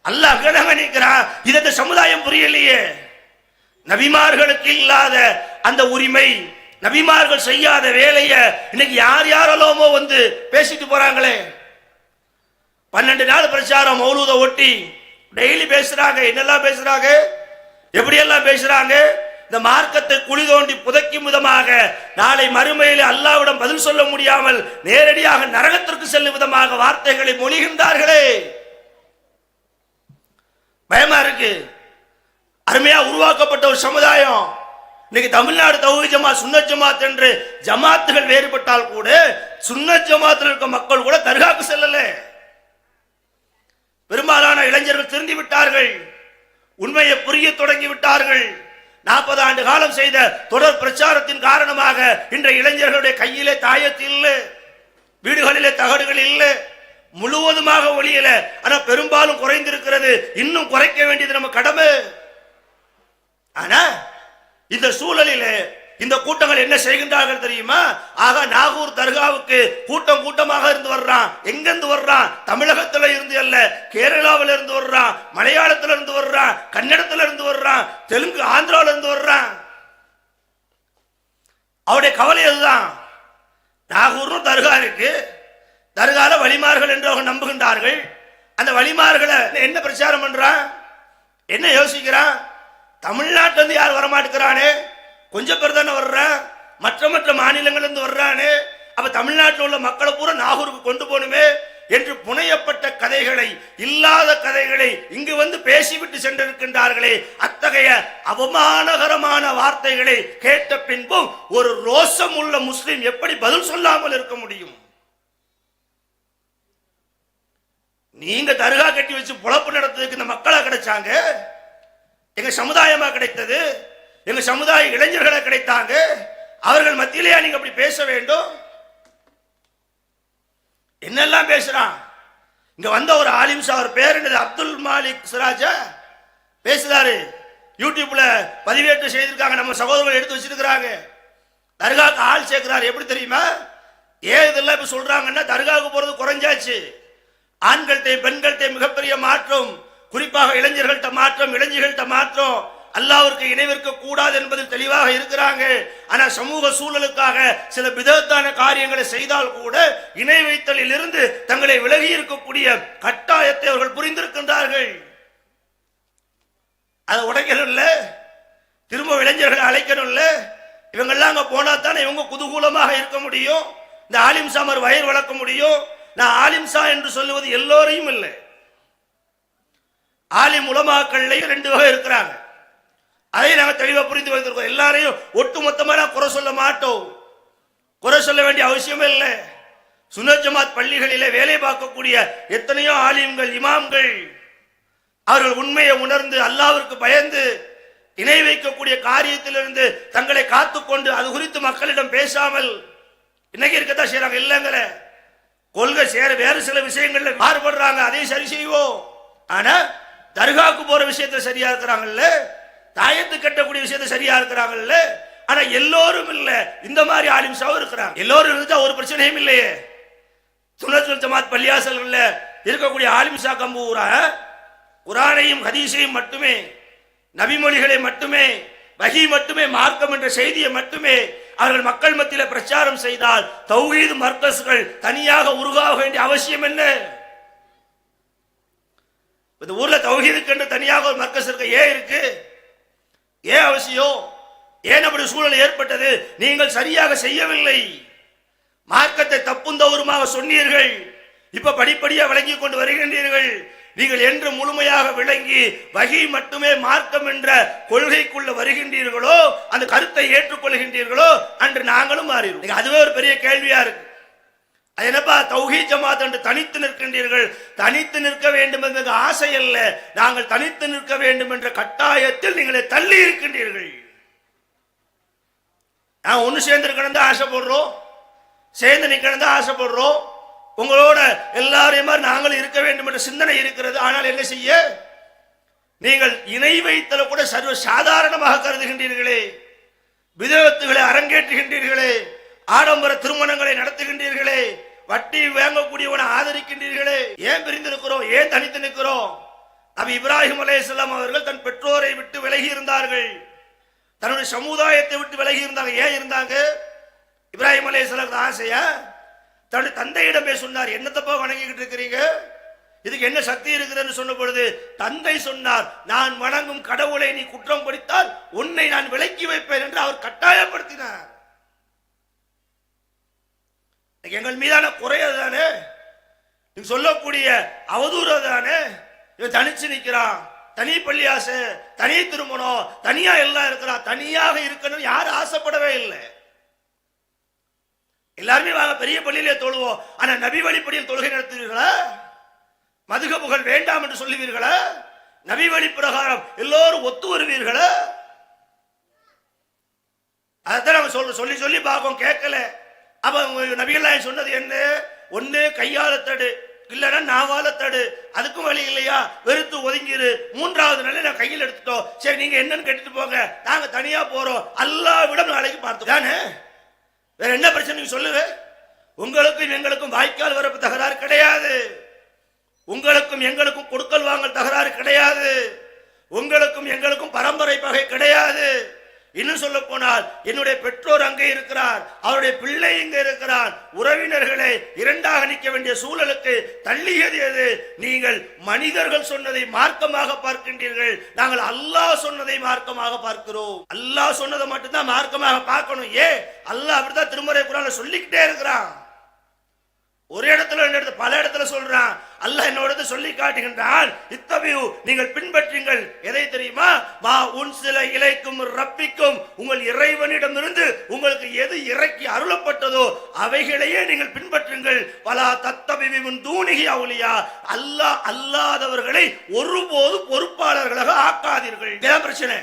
அல்லாஹ் நினைக்கிறான். இதை சமுதாயம் புரியலையே. நபிமார்களுக்கு இல்லாத அந்த உரிமை, நபிமார்கள் செய்யாத வேலையை இன்னைக்கு யார் யாரெல்லாமோ வந்து பேசிட்டு போறாங்களே. 12 நாள் பிரச்சாரம் மௌலூத ஒட்டி டெய்லி பேசுறாங்க. என்னெல்லாம் பேசுறாங்க, எப்படியெல்லாம் பேசுறாங்க. இந்த மார்க்கத்தை குழி தோண்டி புதைக்கும் விதமாக, நாளை மறுமையில் அல்லாஹ்விடம் பதில் சொல்ல முடியாமல் நேரடியாக நரகத்திற்கு செல்லும் விதமாக வார்த்தைகளை மொழிகின்றார்களே. பயமா இருக்கு. அருமையா உருவாக்கப்பட்ட ஒரு சமுதாயம். இன்னைக்கு தமிழ்நாடு தௌஹீத் ஜமாத், சுன்னத் ஜமாத் என்று ஜமாத்துகள் வேறுபட்டால் கூட சுன்னத் ஜமாத்தில் இருக்க மக்கள் கூட தர்காக்கு செல்லல. பெரும்பாலான இளைஞர்கள் திருந்தி விட்டார்கள், உண்மையை புரிய தொடங்கி விட்டார்கள். 40 ஆண்டு காலம் செய்த தொடர் பிரச்சாரத்தின் காரணமாக இன்றைய இளைஞர்களுடைய கையிலே தாயத்து இல்லை, வீடுகளிலே தகடுகள் இல்லை, முழுவதுமாக ஒளியல. ஆனா பெரும்பாலும் குறைந்திருக்கிறது. இன்னும் குறைக்க வேண்டியது நம்ம கடமை. ஆனா இந்த சூழலிலே இந்த கூட்டங்கள் என்ன செய்கின்றார்கள் தெரியுமா? ஆக நாகூர் தர்காவுக்கு கூட்டம் கூட்டமாக இருந்து வர்றான். எங்கிருந்து வர்றான்? தமிழகத்துல இருந்து அல்ல, கேரளாவில இருந்து வர்றான், மலையாளத்துல இருந்து வர்றான், கன்னடத்துல இருந்து வர்றான், தெலுங்கு ஆந்திராவில இருந்து வர்றான். அவருடைய கவலை அதுதான். நாகூர் தர்கா இருக்கு, தர்கால வலிமார்கள் என்று அவங்க நம்புகின்றார்கள். அந்த வலிமார்களை என்ன பிரச்சாரம் பண்றான், என்ன யோசிக்கிறான்? தமிழ்நாட்டில இருந்து யார் வரமாட்டேங்கிறானே, கொஞ்சம் பேர் தானே வர்றான், மற்ற மற்ற மாநிலங்கள் இருந்து வர்றானே, அப்ப தமிழ்நாட்டில் உள்ள மக்களை பூரா நாகூருக்கு கொண்டு போகணுமே என்று புனையப்பட்ட கதைகளை, இல்லாத கதைகளை இங்கு வந்து பேசிவிட்டு சென்றிருக்கின்றார்களே. அத்தகைய அவமானகரமான வார்த்தைகளை கேட்ட பின்பும் ஒரு ரோசம் உள்ள முஸ்லிம் எப்படி பதில் சொல்லாமல் இருக்க முடியும்? நீங்க தர்கா கட்டி வச்சு பொழப்பு நடத்துறதுக்கு இந்த மக்களா கிடைச்சாங்க? எங்க சமுதாயமா கிடைத்தது? எங்க சமுதாய இளைஞர்களை கிடைத்தாங்க? அவர்கள் மத்தியிலேயே நீங்க அப்படி பேச வேண்டும்? என்னெல்லாம் பேசுறான். இங்க வந்த ஒரு ஆலிம் சார், பேர் என்னது, அப்துல் மாலிக் சிராஜா பேசுறாரு. யூடியூப்ல பதிவேற்று செய்திருக்காங்க, நம்ம சகோதரர்கள் எடுத்து வச்சிருக்கிறாங்க. தர்காவுக்கு ஆள் சேர்க்கிறாரு. எப்படி தெரியுமா? ஏன் இதெல்லாம் இப்ப சொல்றாங்கன்னா, தர்காவுக்கு போறது குறைஞ்சாச்சு, ஆண்கள்கிட்ட பெண்கள்கிட்ட மிகப்பெரிய மாற்றம், குறிப்பாக இளைஞர்கள்ட்ட மாற்றம், இளைஞர்கள்ட்ட மாற்றம், அல்லாஹ்விற்கு இணை வைக்க கூடாது என்பதில் தெளிவாக இருக்கிறாங்க. ஆனா சமூக சூழலுக்காக சில விதத்தான காரியங்களை செய்தால் கூட இணை வைத்தலில் இருந்து தங்களை விலகி இருக்கக்கூடிய கட்டாயத்தை அவர்கள் புரிந்திருக்கின்றார்கள். அதை உடைக்கணும் இல்ல, திரும்ப இளைஞர்களை அழைக்கணும் இல்ல. இவங்கெல்லாம் அங்க போனா தானே இவங்க குதூகூலமாக இருக்க முடியும், இந்த ஆலிம் சாமர் வயிறு வளர்க்க முடியும். நான் ஆலிம்சா என்று சொல்லுவது எல்லோரையும் இல்லை. ஆலிம் உலமாக்கள்லையும் 2 வகை இருக்கிறாங்க. அதை நாங்கள் தெளிவாக புரிந்து வைத்திருக்கோம். எல்லாரையும் ஒட்டுமொத்தமாக குறை சொல்ல மாட்டோம், குறை சொல்ல வேண்டிய அவசியமே இல்லை. சுன்னத் ஜமாத் பள்ளிகளிலே வேலை பார்க்கக்கூடிய எத்தனையோ ஆலிம்கள், இமாம்கள், அவர்கள் உண்மையை உணர்ந்து அல்லாஹ்விற்கு பயந்து இணை வைக்கக்கூடிய காரியத்திலிருந்து தங்களை காத்துக்கொண்டு அது குறித்து மக்களிடம் பேசாமல் இன்னைக்கு இருக்கத்தான் செய்யறாங்க. இல்லைங்கிற கொள்கை சேர வேறு சில விஷயங்கள்ல மாறுபடுறாங்க, அதையும் சரி செய்வோம். ஆனா தர்காவுக்கு போற விஷயத்த சரியா இருக்கிறாங்கல்ல, தாயத்து கட்டக்கூடிய விஷயத்த சரியா இருக்கிறாங்கல்ல. ஆனா எல்லோரும் இல்ல, இந்த மாதிரி ஆலிம்சாவும் இருக்கிறாங்க. எல்லோரும் இருந்தா ஒரு பிரச்சனையும் இல்லையே. சுன்னத் ஜமாத் பள்ளியாசல்கள்ல இருக்கக்கூடிய ஆலிம்சா கம்பூரா குர்ஆனையும் ஹதீஸையும் மட்டுமே, நபிமொழிகளை மட்டுமே, வஹி மட்டுமே, மார்க்கம் என்ற செய்தியை மட்டுமே அவர்கள் மக்கள் மத்தியில் பிரச்சாரம் செய்தால் தௌஹீத் மர்கஸ்கள் தனியாக உருவாக வேண்டிய அவசியம் என்ன? இந்த ஊர்ல தௌஹீதுக்கு என்று தனியாக ஒரு மர்கஸ் இருக்கு. ஏன் இருக்கு? ஏன் அவசியம்? ஏன் அப்படி சூழல் ஏற்பட்டது? நீங்கள் சரியாக செய்யவில்லை, மார்க்கத்தை தப்பும் தவறுமாக சொன்னீர்கள். இப்ப படிப்படியாக விளங்கி கொண்டு வருகின்றீர்கள். நீங்கள் என்று முழுமையாக விளங்கி வஹி மட்டுமே மார்க்கம் என்ற கொள்கைக்குள்ள வருகின்றீர்களோ, அந்த கருத்தை ஏற்றுக்கொள்கின்றீர்களோ, அன்று நாங்களும் மாறிடுவோம். அதுவே ஒரு பெரிய கேள்வியா இருக்கு. அது என்னப்பா தௌஹீத் ஜமாத் என்று தனித்து நிற்கின்றீர்கள்? தனித்து நிற்க வேண்டும் என்ற ஆசை அல்ல, நாங்கள் தனித்து நிற்க வேண்டும் என்ற கட்டாயத்தில் நீங்களை தள்ளி இருக்கின்றீர்கள். நான் ஒன்று சேர்ந்து இருக்கணும் தான் ஆசைப்படுறோம், சேர்ந்து நிற்கணும் தான் ஆசைப்படுறோம். உங்களோட எல்லாரையும் மாதிரி நாங்களும் இருக்க வேண்டும் என்ற சிந்தனை இருக்கிறது. ஆனால் என்ன செய்ய? நீங்கள் இணை வைத்தல கூட சர்வ சாதாரணமாக கருதுகின்றீர்களே, விதத்துகளை அரங்கேற்றுகின்றீர்களே, ஆடம்பர திருமணங்களை நடத்துகின்றீர்களே, வட்டி வாங்கக்கூடியவனை ஆதரிக்கின்றீர்களே. ஏன் பிரிந்திருக்கிறோம்? ஏன் தனித்து நிற்கிறோம்? நபி இப்ராஹிம் அலைஹிஸ்ஸலாம் அவர்கள் தன் பெற்றோரை விட்டு விலகி இருந்தார்கள், தன்னுடைய சமுதாயத்தை விட்டு விலகி இருந்தாங்க. ஏன் இருந்தாங்க? இப்ராஹிம் அலைஹிஸ்ஸலாம் ஆசையா தன்னுடைய தந்தையிடம் போய் சொன்னார், என்னத்தப்பா வணங்கிக்கிட்டு இருக்கிறீங்க, இதுக்கு என்ன சக்தி இருக்குதுன்னு சொன்ன பொழுது தந்தை சொன்னார், நான் வணங்கும் கடவுளை நீ குற்றம் படித்தால் உன்னை நான் விலக்கி வைப்பேன் என்று அவர் கட்டாயப்படுத்தினார். எங்கள் மீதான குறையாது தானே, நீங்க சொல்லக்கூடிய அவதூறு தானே. இவன் தனிச்சு நிற்கிறான், தனி பள்ளி ஆசை, தனி திருமணம், தனியா எல்லாம் இருக்கிறான். தனியாக இருக்கணும் யார் ஆசைப்படவே இல்லை. எல்லாருமே வாங்க பெரிய பள்ளியிலே தொழுவோம், ஆனா நபி வழிப்படியில் தொழுகை நடத்துவீர்களா? மதுகபுகள் வேண்டாம் என்று சொல்லுவீர்களா? நபி வழி பிரகாரம் எல்லோரும் ஒத்து வருவீர்களா? அதான் நம்ம சொல்லி சொல்லி பார்ப்போம், கேட்கல. அப்ப நபிகள் சொன்னது என்ன? ஒன்னு கையால தடு, இல்லைன்னா நாவால தடு, அதுக்கும் வழி இல்லையா வெறுத்து ஒதுங்கிரு. மூன்றாவது நாள் நான் கையில் எடுத்துட்டோம், சரி நீங்க என்னன்னு கேட்டுட்டு போங்க, நாங்க தனியா போறோம், அல்லாஹ்விடம் நாளைக்கு பார்த்து தானே. வேற என்ன பிரச்சனை சொல்லுங்க? உங்களுக்கும் எங்களுக்கும் வாய்க்கால் வரப்பு தகராறு கிடையாது, உங்களுக்கும் எங்களுக்கும் கொடுக்கல் வாங்கல் தகராறு கிடையாது, உங்களுக்கும் எங்களுக்கும் பரம்பரை பகை கிடையாது. இன்னும் சொல்ல போனால் என்னுடைய பெற்றோர் அங்கே இருக்கிறார், அவருடைய பிள்ளை இங்கே இருக்கிறார். உறவினர்களை இரண்டாக நிற்க வேண்டிய சூழலுக்கு தள்ளியது எது? நீங்கள் மனிதர்கள் சொன்னதை மார்க்கமாக பார்க்கின்றீர்கள், நாங்கள் அல்லாஹ் சொன்னதை மார்க்கமாக பார்க்கிறோம். அல்லாஹ் சொன்னதை மட்டும்தான் மார்க்கமாக பார்க்கணும். அல்லாஹ் அப்படித்தான் திருமறை குர்ஆன்ல சொல்லிக்கிட்டே இருக்கிறான். ஒரு இடத்துல பல இடத்துல சொல்றான். அல்லாஹ் என்னோட சொல்லி காட்டுகின்றான், இத்தபியு நீங்கள் பின்பற்றுங்கள். எதை தெரியுமா? மா உன்சில இலைக்கும் ரப்பிக்கும், உங்கள் இறைவனிடமிருந்து உங்களுக்கு எது இறக்கி அருளப்பட்டதோ அவைகளையே நீங்கள் பின்பற்றுங்கள். வலா தத்தபியு மின் தூனிஹி அவுலியா, அல்லாஹ் அல்லாதவர்களை ஒருபோது பொறுப்பாளர்களாக ஆக்காதீர்கள். இதான் பிரச்சனை.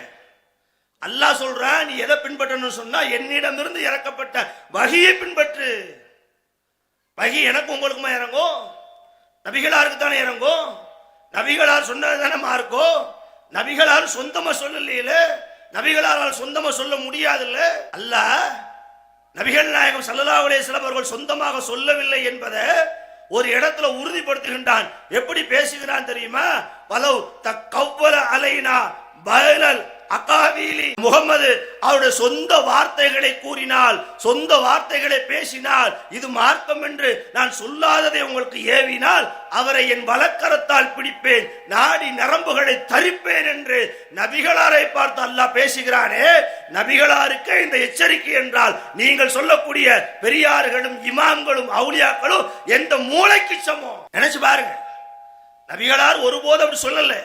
அல்லாஹ் சொல்றான், நீ எதை பின்பற்றணும்னு சொன்னா என்னிடமிருந்து இறக்கப்பட்ட வஹியை பின்பற்று. வகி எனக்கு உங்களுக்குமா இறங்கும்? நபிகளாருக்கு தானே இறங்கும். நபிகளார் சொன்னது தானே மார்க்கும். நபிகளார் சொந்தமா சொல்லல, நபிகளாரால் சொந்தமா சொல்ல முடியாதுல்ல. அல்லாஹ் நபிகள் நாயகம் ஸல்லல்லாஹு அலைஹி வஸல்லம் அவர்கள் சொந்தமாக சொல்லவில்லை என்பதை ஒரு இடத்துல உறுதிப்படுத்துகின்றான். எப்படி பேசுகிறான் தெரியுமா? வலவ் தக்கவ்வல அலைனா பைனல் அகாவிலி, முகமது அவருடைய சொந்த வார்த்தைகளை கூறினால், சொந்த வார்த்தைகளை பேசினால், இது மார்க்கம் என்று நான் சொல்லாததை உங்களுக்கு ஏவினால் அவரை என் வலக்கரத்தால் பிடிப்பேன், நாடி நரம்புகளை தரிப்பேன் என்று நபிகளாரை பார்த்து அல்லாஹ் பேசுகிறானே. நபிகளாருக்கு இந்த எச்சரிக்கை என்றால் நீங்கள் சொல்லக்கூடிய பெரியார்களும் இமாம்களும் அவுலியாக்களும் எந்த மூளைக்கு சமம் நினைச்சு பாருங்க. நபிகளார் ஒருபோதும் அப்படி சொல்லல,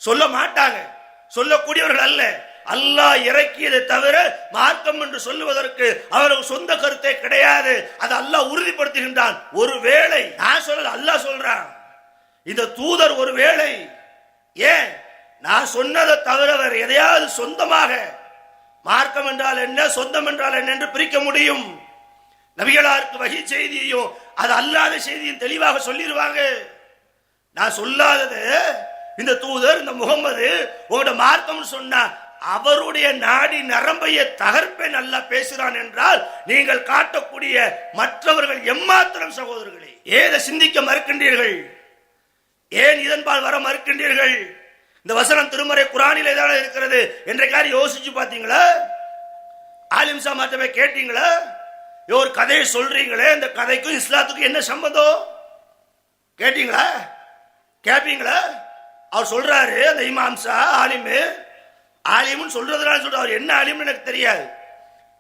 சொல்ல மாட்டாங்க, சொல்லக்கூடியவர்கள் அல்ல. அல்லாஹ் இறக்கியதை தவிர மார்க்கம் என்று சொல்லுவதற்கு அவருக்கு சொந்த கருத்தே கிடையாது. அது அல்லாஹ் உறுதிப்படுத்துகின்றான். ஒருவேளை நான் சொல்ல, அல்லாஹ் சொல்றான், இந்த தூதர் ஒருவேளை ஏன் நான் சொன்னதை தவிர வேறு எதையாவது சொந்தமாக, மார்க்கம் என்றால் என்ன, சொந்தம் என்றால் என்ன என்று பிரிக்க முடியும். நபிகளாருக்கு வஹி செய்தியையும் அது அல்லாத செய்தியும் தெளிவாக சொல்லிடுவாங்க. நான் சொல்லாதது இந்த தூதர், இந்த முகமது உங்களோட மார்க்கம் சொன்னா அவருடைய நாடி நரம்பையை தகர்ப்பே நல்லா பேசுறான் என்றால் நீங்கள் காட்டக்கூடிய மற்றவர்கள் எம்மாத்திரம் சகோதரர்களே. ஏதை சிந்திக்க மறுக்கின்றீர்கள்? ஏன் இதன்பால் வர மறுக்கின்றீர்கள்? இந்த வசனம் திருமறை குர்ஆனிலே தான் இருக்கிறது என்றைக்காரி யோசிச்சு பாத்தீங்களா? ஆலிம் சாமார்ட்ட கேட்டீங்களா? ஒரு கதையை சொல்றீங்களே, இந்த கதைக்கும் இஸ்லாத்துக்கும் என்ன சம்பந்தம் கேட்டீங்களா? கேட்பீங்களா? அவர் சொல்றாரு, அந்த இமாம் சா ஆலிமு, ஆலிமுன்னு சொல்றதுனால சொல்ற, அவர் என்ன ஆலிம்னு எனக்கு தெரியாது,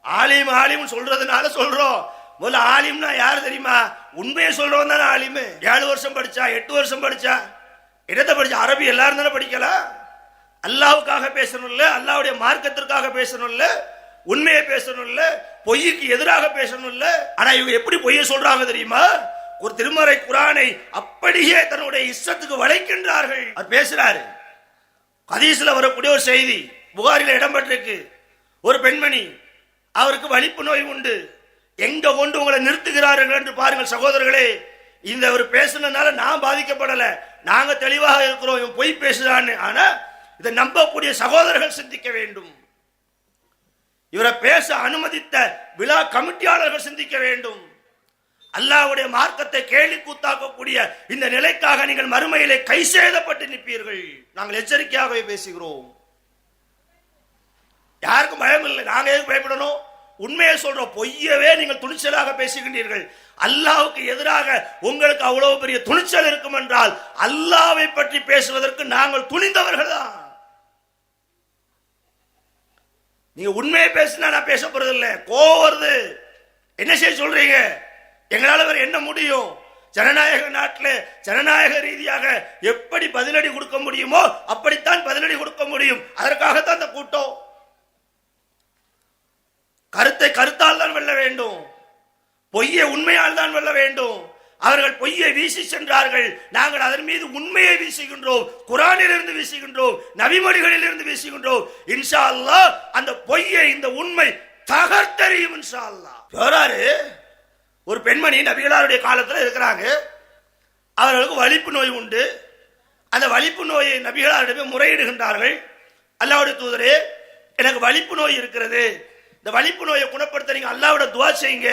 ஆலிம் ஆலிம்னு சொல்றதுனால சொல்றோம். முதல்ல ஆலிம்னா யாரு தெரியுமா? உண்மையை சொல்றவன் தானே ஆலிமு. 7 வருஷம் படிச்சா, 8 வருஷம் படிச்சா, இடத்தை படிச்சா, அரபி எல்லாரும் தானே படிக்கலாம். அல்லாவுக்காக பேசணும் இல்ல, அல்லாவுடைய மார்க்கத்திற்காக பேசணும் இல்ல, உண்மையை பேசணும் இல்ல, பொய்யுக்கு எதிராக பேசணும் இல்ல. ஆனா இவங்க எப்படி பொய்யை சொல்றாங்க தெரியுமா? ஒரு திருமறை குர்ஆனை அப்படியே தன்னுடைய இஷ்டத்துக்கு வளைக்கின்றார்கள். அவர் பேசுறாரு. ஹதீஸ்ல வரக்கூடிய ஒரு செய்தி புகாரில இடம்பெற்றிருக்கு. ஒரு பெண்மணி, அவருக்கு வலிப்பு நோய் உண்டு, எங்க கொண்டு உங்களை நிறுத்துகிறார்கள் என்று பாருங்கள் சகோதரர்களே. இந்த ஒரு பேசுனதுனால நான் பாதிக்கப்படல, நாங்க தெளிவாக இருக்கிறோம், இவன் பொய் பேசுறான்னு. ஆனா இதை நம்பக்கூடிய சகோதரர்கள் சிந்திக்க வேண்டும். இவரை பேச அனுமதித்த விழா கமிட்டியாளர்கள் சிந்திக்க வேண்டும். அல்லாஹ்வுடைய மார்க்கத்தை கேலி கூத்தாக்கக்கூடிய இந்த நிலைக்காக நீங்கள் மறுமையிலே கை சேதப்பட்டு நிற்பீர்கள். நாங்கள் எச்சரிக்கையாகவே பேசுகிறோம். யாருக்கும் பயம் இல்லை. நாங்க எதுக்கு பயப்படணும்? உண்மையை சொல்றோம். பொய்யவே நீங்கள் துணிச்சலாக பேசுகின்றீர்கள். அல்லாஹ்வுக்கு எதிராக உங்களுக்கு அவ்வளவு பெரிய துணிச்சல் இருக்கும் என்றால் அல்லாஹ்வை பற்றி பேசுவதற்கு நாங்கள் துணிந்தவர்கள் தான். நீங்க உண்மையை பேசினா நான் பேச போறது இல்லை. கோவம் வருது, என்ன செய்ய சொல்றீங்க? எங்களால வேற என்ன முடியும்? ஜனநாயக நாட்டில் ஜனநாயக ரீதியாக எப்படி பதிலடி கொடுக்க முடியுமோ அப்படித்தான் பதிலடி கொடுக்க முடியும். அதற்காகத்தான் இந்த கூட்டம். கருத்தை கருத்தால் தான் வெல்ல வேண்டும், பொய்யை உண்மையால் தான் வெல்ல வேண்டும். அவர்கள் பொய்யை வீசி சென்றார்கள், நாங்கள் அதன் மீது உண்மையை வீசுகின்றோம். குர்ஆனிலிருந்து வீசுகின்றோம், நபிமொழிகளில் இருந்து வீசுகின்றோம். இன்ஷா அல்லாஹ் அந்த பொய்யை இந்த உண்மை தகர்த்தெறியும் இன்ஷா அல்லாஹ். யாராரு? ஒரு பெண்மணி நபிகளாருடைய காலத்தில் இருக்கிறாங்க. அவர்களுக்கு வலிப்பு நோய் உண்டு. அந்த வலிப்பு நோயை நபிகளாரிடமே முறையிடுகின்றார்கள். அல்லாஹ்வுடைய தூதரே, எனக்கு வலிப்பு நோய் இருக்கிறது, இந்த வலிப்பு நோயை குணப்படுத்த நீங்க அல்லாஹ்விட துஆ செய்யுங்க.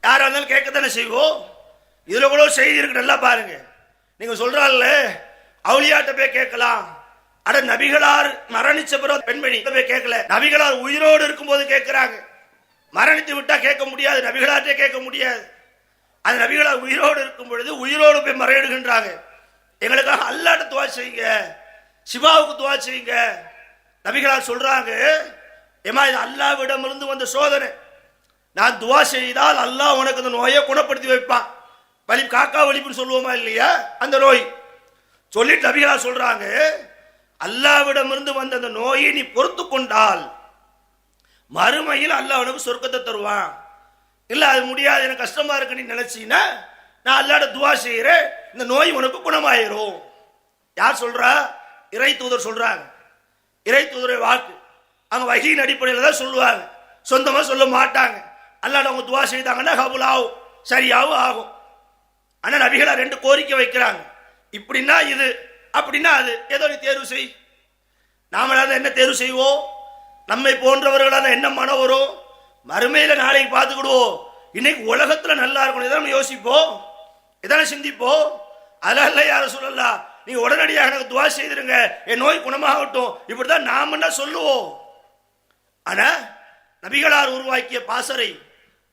யாரா இருந்தாலும் கேட்கத்தானே செய்வோம். இதுல கூட செய்தி இருக்கு, நல்லா பாருங்க. நீங்க சொல்றாங்கல்ல அவுலியாட்ட போய் கேட்கலாம். அட நபிகளார் மரணிச்ச பிறகு பெண்மணி போய் கேட்கல, நபிகளார் உயிரோடு இருக்கும்போது கேட்கிறாங்க. மரணித்து விட்டா கேட்க முடியாது, நபிகளார்ட்டே கேட்க முடியாது. அது நபிகளார் உயிரோடு இருக்கும் பொழுது உயிரோடு போய் மறையிடுகின்றாங்க. எங்களுக்காக அல்லாஹ்ட்ட துஆ செய்யுங்க, சிவாவுக்கு துஆ செய்யுங்க. நபிகளார் சொல்றாங்க, ஏமா இது அல்லாஹ்விடமிருந்து வந்த சோதனை. நான் துஆ செய்தால் அல்லாஹ் உனக்கு இந்த நோயை குணப்படுத்தி வைப்பான். வலி காக்கா வலிப்புன்னு சொல்லுவோமா இல்லையா, அந்த நோய். சொல்லிட்டு நபிகளார் சொல்றாங்க, அல்லாஹ்விடமிருந்து வந்த அந்த நோயை நீ பொறுத்து கொண்டால் மறுமையில் அல்லாஹ் உனக்கு சொர்க்கத்தை தருவான். இல்ல அது முடியாது, எனக்கு கஷ்டமா இருக்கு நீ நினைச்சீன்னா நான் அல்லாஹ்ட்ட துஆ செய்யறேன், இந்த நோய் உனக்கு குணமாயிரும். யார் சொல்றா? இறை தூதர் சொல்றாங்க. இறை தூதரை வாக்கு அவங்க வஹீயின் அடிப்படையில் தான் சொல்லுவாங்க, சொந்தமா சொல்ல மாட்டாங்க. அல்லாஹ்ட்ட அவங்க துஆ செய்தாங்கன்னா கபூல் ஆகும், சரியாவும் ஆகும். ஆனா நபிகளா ரெண்டு கோரிக்கை வைக்கிறாங்க, இப்படின்னா இது, அப்படின்னா அது, ஏதோ நீ தேர்வு செய். நாமளால என்ன தேர்வு செய்வோம்? நம்மை போன்றவர்களான என்ன மனம் வரும்? மறுமையில நாளைக்கு பார்த்துக்கிடுவோம். இன்னைக்கு உலகத்துல நல்லா இருக்கணும், இதான் நம்ம யோசிப்போம், இதான சிந்திப்போம். அதெல்லாம் யாரும் சொல்லலாம், நீங்க உடனடியாக எனக்கு துஆ செய்திருங்க, என் நோய் குணமாகட்டும், இப்படிதான் நாம என்ன சொல்லுவோம். ஆனா நபிகளார் உருவாக்கிய பாசறை,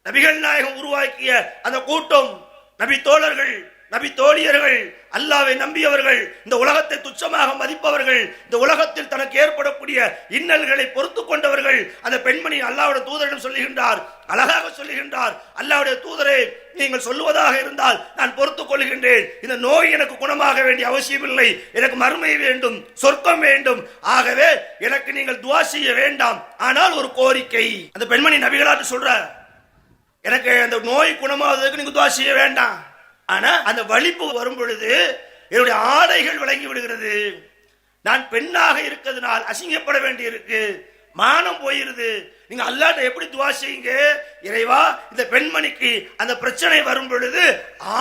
நபிகள் நாயகம் உருவாக்கிய அந்த கூட்டம், நபி தோழர்கள், நபி தோழியர்கள், அல்லாஹ்வை நம்பியவர்கள், இந்த உலகத்தை துச்சமாக மதிப்பவர்கள், இந்த உலகத்தில் தனக்கு ஏற்படக்கூடிய இன்னல்களை பொறுத்து கொண்டவர்கள். அந்த பெண்மணி அல்லாஹ்வுடைய தூதரிடம் சொல்லுகின்றார், அழகாக சொல்லுகின்றார், அல்லாஹ்வுடைய தூதரே, நீங்கள் சொல்லுவதாக இருந்தால் நான் பொறுத்துக் கொள்கின்றேன். இந்த நோய் எனக்கு குணமாக வேண்டிய அவசியம் இல்லை, எனக்கு மறுமை வேண்டும், சொர்க்கம் வேண்டும். ஆகவே எனக்கு நீங்கள் துஆ செய்ய வேண்டாம். ஆனால் ஒரு கோரிக்கை. அந்த பெண்மணி நபிகளாட்டு சொல்ற, எனக்கு அந்த நோய் குணமாவதற்கு நீங்க துஆ செய்ய வேண்டாம். ஆனா அந்த வலிப்பு வரும் பொழுது என்னுடைய ஆடைகள் விளங்கி விடுகிறது, நான் பெண்ணாக இருக்கிறதுனால் அசிங்கப்பட வேண்டி இருக்கு, மானம் போயிருது. நீங்க அல்லாஹ்ட்ட எப்படி துஆ செய்யுங்க, இறைவா இந்த பெண்மணிக்கு அந்த பிரச்சனை வரும் பொழுது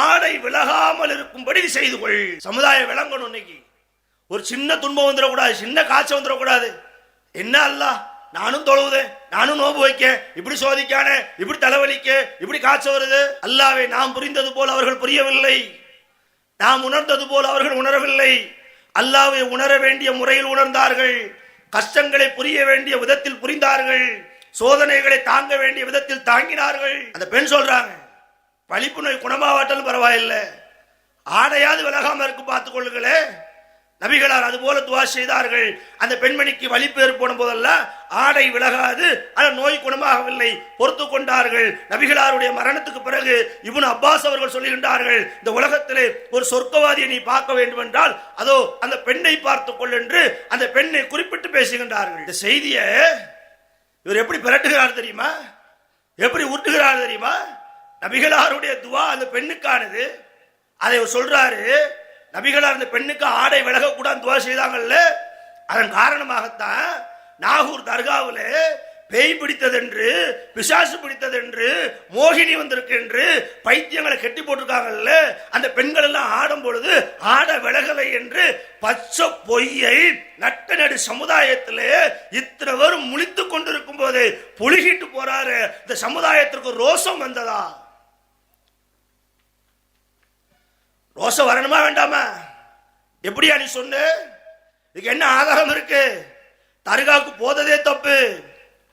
ஆடை விலகாமல் இருக்கும்படி செய்து கொள். சமுதாயம் விளங்கணும். இன்னைக்கு ஒரு சின்ன துன்பம் வந்துடக்கூடாது, சின்ன காய்ச்சல் வந்துடக்கூடாது. என்ன அல்லாஹ், நானும் தொழுவுதேன், நானும் நோம்பு வைக்க, இப்படி சோதிக்கானே, இப்படி தலைவலிக்க, இப்படி காய்ச்ச வருது. அல்லாஹ்வை நாம் புரிந்தது போல் அவர்கள் புரியவில்லை, நாம் உணர்ந்தது போல் அவர்கள் உணரவில்லை. அல்லாஹ்வை உணர வேண்டிய முறையில் உணர்ந்தார்கள், கஷ்டங்களை புரிய வேண்டிய விதத்தில் புரிந்தார்கள், சோதனைகளை தாங்க வேண்டிய விதத்தில் தாங்கினார்கள். அந்த பெண் சொல்றாங்க, வலிப்பு நோய் குணமாவாட்டாலும் பரவாயில்லை, ஆடையாவது விலகாம இருக்கு பார்த்துக் கொள்ளுங்களே. நபிகளார் அது போல துஆ செய்தார்கள். அந்த பெண்மணிக்கு வலிப்பு ஏற்படும் போதெல்லாம் ஆடை விலகாது, ஆனால் நோய் குணமாகவில்லை, பொறுத்து கொண்டார்கள். நபிகளாருடைய மரணத்துக்கு பிறகு இப்னு அப்பாஸ் அவர்கள் சொல்லுகின்றார்கள், இந்த உலகத்திலே ஒரு சொர்க்கவாதியை நீ பார்க்க வேண்டும் என்றால் அதோ அந்த பெண்ணை பார்த்துக் கொள் என்று அந்த பெண்ணை குறிப்பிட்டு பேசுகின்றார்கள். இந்த செய்தியை இவர் எப்படி பிரட்டுகிறார் தெரியுமா, எப்படி உருட்டுகிறார் தெரியுமா? நபிகளாருடைய துஆ அந்த பெண்ணுக்கானது. அதை சொல்றாரு, நபிகளார் அந்த பெண்ணுக்கு ஆடை விலகக்கூடாது துஆ செய்தாங்கல்ல, அதன் காரணமாகத்தான் நாகூர் தர்காவில் பேய் பிடித்ததென்று, பிசாசு பிடித்ததென்று, மோகினி வந்திருக்கு என்று பைத்தியங்களை கட்டி போட்டிருக்காங்கல்ல, அந்த பெண்கள் எல்லாம் ஆடும் பொழுது ஆட விலகலை என்று பச்சை பொய்யை நட்ட நடு சமுதாயத்திலே இத்தனை பேரும் முழித்துக் கொண்டிருக்கும் போது புலிகிட்டு போறாரு. இந்த சமுதாயத்திற்கு ரோஷம் வந்ததா? ரோஷம் வரணுமா வேண்டாமா? எப்படியா நீ சொன்ன? இதுக்கு என்ன ஆதாரம் இருக்கு? தர்காவுக்கு போததே தப்பு,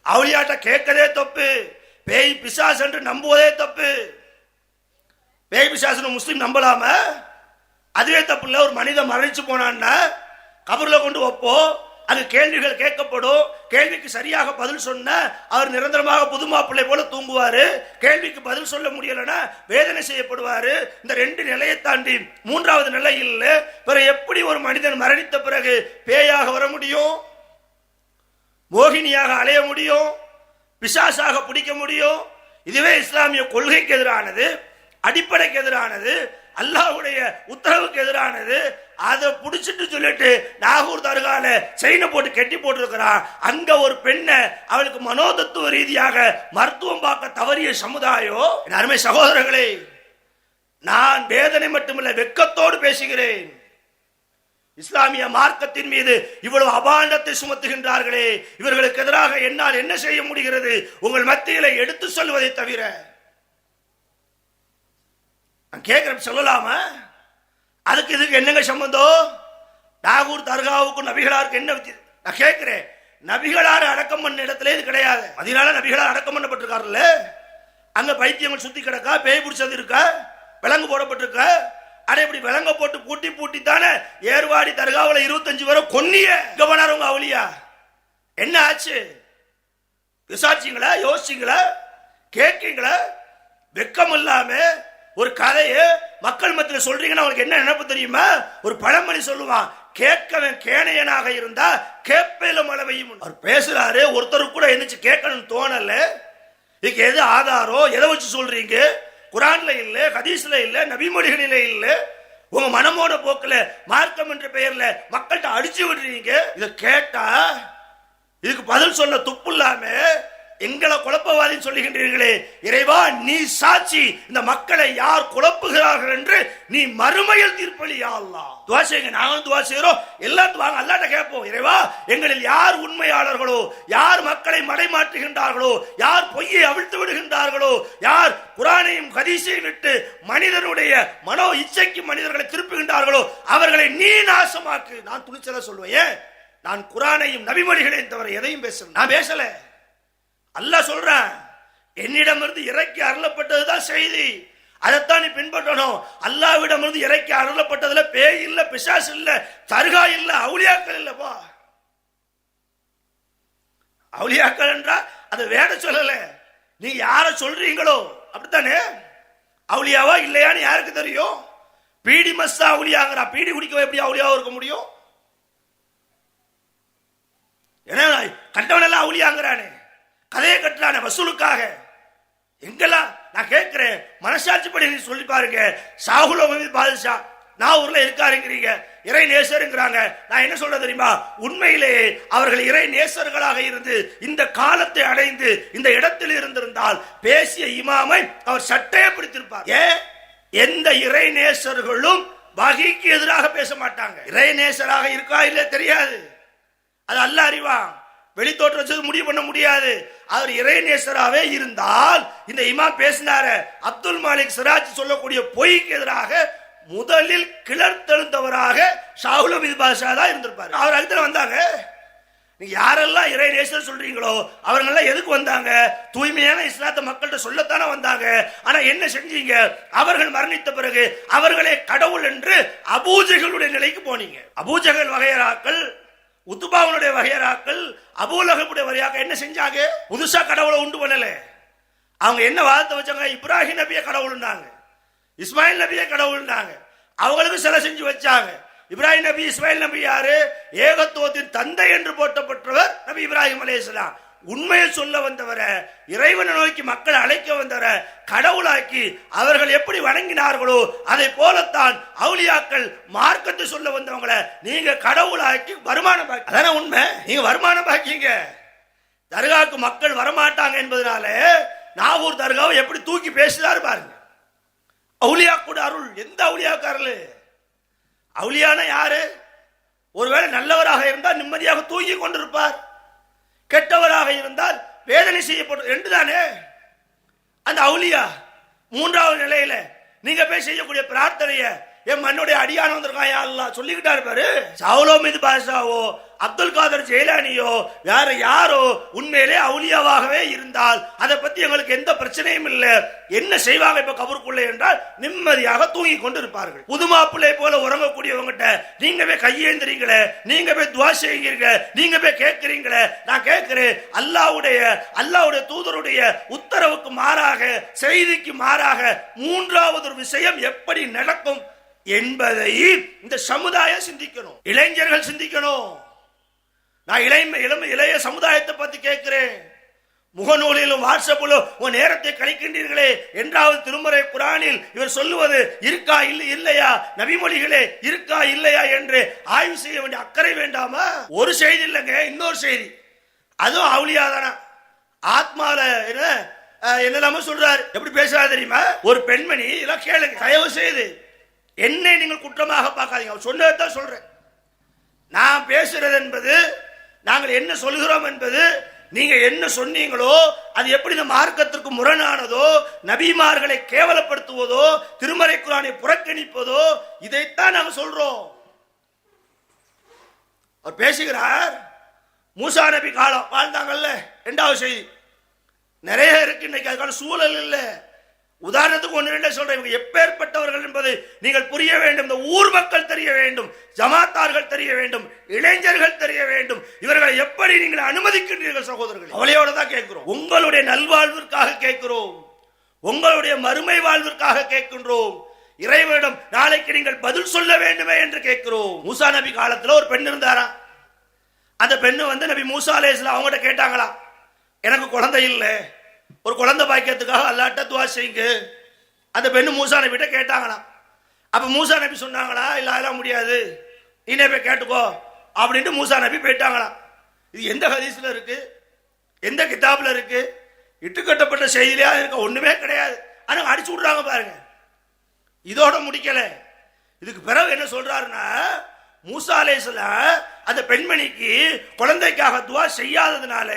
அவுளியாட்ட கேட்கதே தப்பு, பேய் பிசாசு என்று நம்புவதே தப்பு. பேய் பிசாசு முஸ்லீம் நம்பலாம? அதுவே தப்பு இல்ல. ஒரு மனிதன் மரணிச்சு போனான்னா கபர்ல கொண்டு வைப்போம், அது கேள்விகள் கேட்கப்படும். கேள்விக்கு சரியாக பதில் சொன்ன அவர் நிரந்தரமாக புது மாப்பிள்ளை போல தூங்குவாரு. கேள்விக்கு பதில் சொல்ல முடியலன்னா வேதனை செய்யப்படுவாரு. இந்த ரெண்டு நிலையை தாண்டி மூன்றாவது நிலை இல்லை. பிறகு எப்படி ஒரு மனிதன் மரணித்த பிறகு பேயாக வர முடியும்? மோகினியாக அலைய முடியும்? பிசாசாக பிடிக்க முடியும்? இதுவே இஸ்லாமிய கொள்கைக்கு எதிரானது, அடிப்படைக்கு எதிரானது, அல்லாஹ்வுடைய உத்தரவுக்கு எதிரானது. அதை புடிச்சிட்டு சொல்லிட்டு நாகூர் தர்கால செயினை போட்டு கெட்டி போட்டிருக்கிறான். அங்க ஒரு பெண்ணை அவளுக்கு மனோதத்துவ ரீதியாக மருத்துவம் பார்க்க தவறிய சமுதாயம். அருமை சகோதரர்களே, நான் வேதனை மட்டுமல்ல வெட்கத்தோடு பேசுகிறேன். இஸ்லாமிய மார்க்கத்தின் மீது இவ்வளவு அபாண்டத்தை சுமத்துகின்றார்களே, இவர்களுக்கு எதிராக என்னால் என்ன செய்ய முடிகிறது? உங்கள் மத்தியில எடுத்து சொல்வதை தவிர நான் கேட்கிறேன், சொல்லலாமா? அதுக்கு இதுக்கு என்னங்க சம்பந்தம்? நாகூர் தர்காவுக்கும் நபிகளாருக்கு என்ன வித்தியாசம்? நான் கேட்கிறேன், நபிகளார் அடக்கம் பண்ண இடத்துல இது கிடையாது. அதனால நபிகளார் அடக்கம் பண்ணப்பட்டிருக்காருல்ல, அங்க பைத்தியங்கள் சுத்தி கிடக்கா, பேய் பிடிச்சது இருக்கா, விலங்கு போடப்பட்டிருக்கா? அட இப்படி விலங்க போட்டு பூட்டி பூட்டி தானே ஏர்வாடி தர்காவுல 25 பேரை கொன்னிய. இங்க போனார் உங்க அவளியா? என்ன ஆச்சு? விசாரிச்சீங்களா? யோசிச்சீங்களா? கேட்கீங்களா? வெக்கம் இல்லாம ஒரு கதையை மக்கள் மத்தியில் சொல்றீங்கன்னா அவங்களுக்கு என்ன நினைப்பு தெரியுமா? ஒரு பழமொழி சொல்லுவான், கேட்கவன் கேணையனாக இருந்தா கேப்பையில மழை பெய்யும். அவர் பேசுறாரு, ஒருத்தருக்கு கூட எந்திரிச்சு கேட்கணும்னு தோணல. இதுக்கு எது ஆதாரம்? எதை வச்சு சொல்றீங்க? குரான்ல இல்ல, ஹதீஸ்ல இல்ல, நபிமொழிகளில இல்ல. உங்க மனமோட போக்குல மார்க்கம் என்ற பெயர்ல மக்கள்கிட்ட அடிச்சு விடுறீங்க. இதை கேட்டா இதுக்கு பதில் சொல்ல துப்பு இல்லாம எங்களை குழப்பவாதின்னு சொல்லுகின்றீர்களே, இறைவா நீ சாட்சி, இந்த மக்களை யார் குழப்புகிறார்கள் என்று நீ மறுமையில் தீர்ப்பளியா அல்லாஹ். துஆ செய்யுங்க, நாங்களும் துஆ செய்றோம். எல்லாத்தையும் வாங்க அல்லாஹ்ட்ட கேட்போம், இறைவா எங்களில் யார் உண்மையாளர்களோ, யார் மக்களை மடைமாற்றுகின்றார்களோ, யார் பொய்யை அவிழ்த்து விடுகின்றார்களோ, யார் குர்ஆனையும் ஹதீஸையும் விட்டு மனிதனுடைய மனோ இச்சைக்கு மனிதர்களை திருப்புகின்றார்களோ அவர்களை நீ நாசமாக்கு. நான் துணிச்சலா சொல்லுவேன், நான் குர்ஆனையும் நபிமொழிகளையும் தவிர எதையும் பேசல. நான் பேசல. அல்லாஹ் சொல்றான், என்னிடமிருந்து இறக்கி அருளப்பட்டதுதான் செய்தி, அதைத்தான் நீ பின்பற்றணும். அல்லாஹ்விடமிருந்து இறக்கி அருளப்பட்டதுல பேய் இல்ல, பிசாசு இல்ல, தர்கா இல்ல, அவுலியாக்கள் இல்லப்பா. அவுலியாக்கள் என்றா அதை வேட சொல்லல, நீங்க யார சொல்றீங்களோ அப்படித்தானே. அவுலியாவா இல்லையான்னு யாருக்கு தெரியும்? பீடி மஸ்தா அவுலியாங்கிறா, பீடி குடிக்க எப்படி அவுலியாவா இருக்க முடியும்? ஏன்னா கண்டவனெல்லாம் அவுலியாங்கிறானே, கதையை கட்டுறானே வசூலுக்காக. எங்கெல்லாம் நான் கேட்கிறேன், மனசாட்சிப்படி நீ சொல்லி பாருங்க. சாகுல் அஹமத் பாதுஷா நாகூர்ல இருக்காருங்கிறீங்க, இறை நேசருங்கிறாங்க. நான் என்ன சொல்ல தெரியுமா? உண்மையிலேயே அவர்கள் இறை நேசர்களாக இருந்து இந்த காலத்தை அடைந்து இந்த இடத்தில் இருந்திருந்தால் பேசிய இமாமை அவர் சட்டையை பிடித்திருப்பார். எந்த இறை நேசர்களும் வஹீக்கு எதிராக பேச மாட்டாங்க. இறை நேசராக இருக்கா இல்ல தெரியாது, அது அல்லாஹ் அறிவான். வெளி தோற்றம் முடிவு பண்ண முடியாது. அவர் இறைநேசராகவே இருந்தால் இந்த இமாம் பேசினாரு, அப்துல் மாலிக் சிராஜ் சொல்லக்கூடிய பொய்க்கு எதிராக முதலில் கிளர்த்தெழுந்தவராக சாகுல் அஹமத் பாதுஷா தான் இருந்திருப்பாரு. அவர் அதுல வந்தாங்க. நீங்க யாரெல்லாம் இறைநேசர் சொல்றீங்களோ அவர்களெல்லாம் எதுக்கு வந்தாங்க? தூய்மையான இஸ்லாத்தை மக்கள்கிட்ட சொல்லத்தானே வந்தாங்க. ஆனா என்ன செஞ்சீங்க? அவர்கள் மரணித்த பிறகு அவர்களே கடவுள் என்று அபூஜகளுடைய நிலைக்கு போனீங்க. அபூஜகள் வகையராக்கள், உத்துபாவுடைய வகையராக்கள், அபூலகபுடைய வகையாக என்ன செஞ்சாங்க? புதுசா கடவுளை உண்டு பண்ணல. அவங்க என்ன வாதத்தை வச்சாங்க? இப்ராஹிம் நபியை கடவுள்னாங்க, இஸ்மாயில் நபியை கடவுள்னாங்க. அவங்களுக்கு சிலை செஞ்சு வச்சாங்க. இப்ராஹிம் நபி, இஸ்மாயில் நபி யாரு? ஏகத்துவத்தின் தந்தை என்று போற்றப்பட்டவர் நபி இப்ராஹிம் அலைஹிஸ்ஸலாம். உண்மையை சொல்ல வந்தவரை, இறைவனை நோக்கி மக்களை அழைக்க வந்தவரை கடவுளாக்கி அவர்கள் எப்படி வணங்கினார்களோ அதை போலத்தான் அவுலியாக்கள் மார்க்கத்தை சொல்ல வந்தவங்களை நீங்க கடவுளாக்கி வருமானம் பாக்கி. அதான உண்மை. நீங்க வருமானம் பாக்கிங்க. தர்காவுக்கு மக்கள் வரமாட்டாங்க என்பதனால நாகூர் தர்காவை எப்படி தூக்கி பேசுறாரு பாருங்க. அவுலியா கூட அருள். எந்த அவுலியாக்காரல்? அவுலியான யாரு? ஒருவேளை நல்லவராக இருந்தால் நிம்மதியாக தூங்கி கொண்டிருப்பார், கெட்டவராக இருந்தால் வேதனை செய்யப்படும் என்று தானே. அந்த அவுலியா மூன்றாவது நிலையில நீங்க போய் செய்யக்கூடிய பிரார்த்தனைய என் மண்ணுடைய அடியான வந்திருக்கான் யா அல்லாஹ் சொல்லிக்கிட்டா இருப்பாரு. சவுலோ மீது பாஷாவோ அப்துல் காதர் ஜெயிலானியோ வேற யாரோ உண்மையிலே அவுலியாவாகவே இருந்தால் அதை பத்தி எங்களுக்கு எந்த பிரச்சனையும் இல்லை. என்ன செய்வாங்க இப்ப கபருக்குள்ளே என்றால் நிம்மதியாக தூங்கி கொண்டு இருப்பார்கள். புதுமாப்பிள்ளை போல உறங்கக்கூடியவங்கிட்ட நீங்க போய் கையேந்திரீங்களே, நீங்க போய் துவா செய்யுங்க, நீங்க போய் கேட்கிறீங்களே. நான் கேட்கிறேன், அல்லாஹ்வுடைய தூதருடைய உத்தரவுக்கு மாறாக, செய்திக்கு மாறாக மூன்றாவது ஒரு விஷயம் எப்படி நடக்கும் என்பதை இந்த சமுதாயம் சிந்திக்கணும், இளைஞர்கள் சிந்திக்கணும். நான் இளைய சமுதாயத்தை பத்தி கேட்கிறேன். முகநூலிலும் வாட்ஸ்அப்பிலும் உன் நேரத்தை கழிக்கின்றீர்களே என்றாவது திருமறை குரானில் இவர் சொல்லுவது இருக்கா இல்லையா, நபிமொழிகளே இருக்கா இல்லையா என்று ஆய்வு செய்ய வேண்டிய அக்கறை வேண்டாமா? ஒரு செய்தி இல்லைங்க, இன்னொரு செய்தி. அதுவும் அவுலியா தானா, ஆத்மால என்னெல்லாம சொல்றாரு. எப்படி பேசுறாரு தெரியுமா? ஒரு பெண்மணி இதெல்லாம் கேளுங்க, தயவு செய்து என்னை நீங்கள் குற்றமாக பார்க்காதீங்க. அவர் சொன்னதான் சொல்றேன். நான் பேசுறது என்பது, நாங்கள் என்ன சொல்கிறோம் என்பது, நீங்க என்ன சொன்னீங்களோ அது எப்படி இந்த மார்க்கத்திற்கு முரணானதோ, நபிமார்களை கேவலப்படுத்துவதோ, திருமறை குர்ஆனை புறக்கணிப்பதோ, இதைத்தான் நாங்கள் சொல்றோம். அவர் பேசுகிறார், மூசா நபி காலம் வாழ்ந்தாங்கல்ல, இரண்டாவது செய்தி நிறைய இருக்கு. இன்னைக்கு அதுக்கான சூழல் இல்லை. உதாரணத்துக்கு ஒன்று ரெண்டு சொல்றேன். இவங்க எப்பேற்பட்டவர்கள் என்பதை நீங்கள் புரிய வேண்டும். இந்த ஊர் மக்கள் தெரிய வேண்டும், ஜமாத்தார்கள் தெரிய வேண்டும், இளைஞர்கள் தெரிய வேண்டும். இவர்களை எப்படி நீங்கள் அனுமதிக்கின்றீர்கள் சகோதரர்கள்? அவளையோட தான் கேட்கிறோம். உங்களுடைய நல்வாழ்விற்காக கேட்கிறோம், உங்களுடைய மறுமை வாழ்விற்காக கேட்கின்றோம். இறைவனிடம் நாளைக்கு நீங்கள் பதில் சொல்ல வேண்டுமே என்று கேட்கிறோம். மூசா நபி காலத்தில் ஒரு பெண் இருந்தாரா. அந்த பெண்ணு நபி மூசா அலைஹிஸ்ஸலாம் அவங்ககிட்ட கேட்டாங்களா, எனக்கு குழந்தை இல்லை, ஒரு குழந்தை பாக்கியத்துக்காக அல்லாஹ்ட்ட துஆ செய்யுங்க. அந்த பெண்ணு மூசா நபிட்ட கேட்டாங்களாம். அப்ப மூசா நபி சொன்னாங்களா, இல்ல அதெல்லாம் முடியாது, நீனே போய் கேட்டுக்கோ அப்படின்ட்டு மூசா நபி போயிட்டாங்களாம். இது எந்த ஹதீஸ்ல இருக்கு, எந்த கிதாப்ல இருக்கு? இட்டுக்கட்டப்பட்ட செய்தியிலே இருக்க ஒண்ணுமே கிடையாது. ஆனா அடிச்சு விடுறாங்க பாருங்க. இதோட முடிக்கல. இதுக்கு பிறகு என்ன சொல்றாருன்னா, மூசா அலைஹிஸ்ஸலாம் அந்த பெண்மணிக்கு குழந்தைக்காக துஆ செய்யாததுனால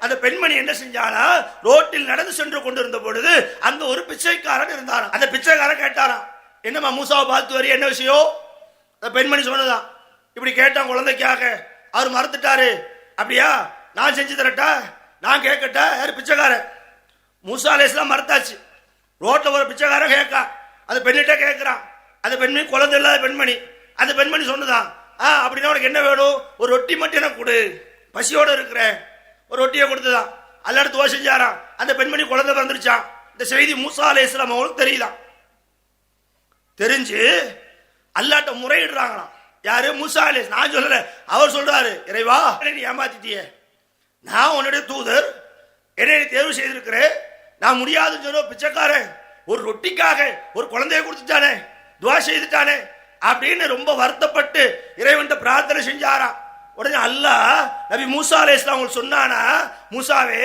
அந்த பெண்மணி என்ன செஞ்சானா, ரோட்டில் நடந்து சென்று கொண்டிருந்த பொழுது அங்க ஒரு பிச்சைக்காரன் இருந்தாராம். அந்த பிச்சைக்காரன் கேட்டாராம், என்னம்மா மூசாவை பார்த்து வரி, என்ன விஷயம்? அந்த பெண்மணி சொன்னதான், இப்படி கேட்டான் குழந்தைக்காக, அவர் மறுத்துட்டாரு. அப்படியா, நான் செஞ்சு தரட்டா, நான் கேட்கட்டா? யாரு? பிச்சைக்காரன். மூசா அலைஹிஸ்ஸலாம் மறுத்தாச்சு. ரோட்ல ஒரு பிச்சைக்காரன் கேட்கா, அந்த பெண்ணிட்ட கேட்கிறான். அந்த பெண்மணி குழந்தை இல்லாத பெண்மணி. அந்த பெண்மணி சொன்னதான், அப்படின்னா உனக்கு என்ன வேணும்? ஒரு ரொட்டி மட்டும் எனக்கு கொடு, பசியோட இருக்கிறேன். ஒரு ரொட்டியை கொடுத்துதான். அல்லாஹ் துஆ செஞ்சாராம். அந்த பெண்மணி குழந்தை பிறந்துருச்சான். இந்த செய்தி மூசா அலைஹிஸ்ஸலாம் அவங்களுக்கு தெரியுதான். தெரிஞ்சு அல்லாஹ்ட்ட முறையிடுறாங்களாம். யாரு? மூசா அலைஹிஸ்ஸலாம். நான் சொல்லல, அவர் சொல்றாரு, இறைவா நீ ஏமாத்திட்டியே, நான் உன்னுடைய தூதர், என்னை தேர்வு செய்திருக்கிறேன், நான் முடியாதுன்னு சொல்ல பிச்சைக்காரன் ஒரு ரொட்டிக்காக ஒரு குழந்தைய கொடுத்துட்டானே, துஆ செய்துட்டானே அப்படின்னு ரொம்ப வருத்தப்பட்டு இறைவன்ட்ட பிரார்த்தனை செஞ்சாராம். உடனே அல்லாஹ் நபி மூசா அலைஹிஸ்ஸலாம் அவங்க சொன்னானா, மூசாவே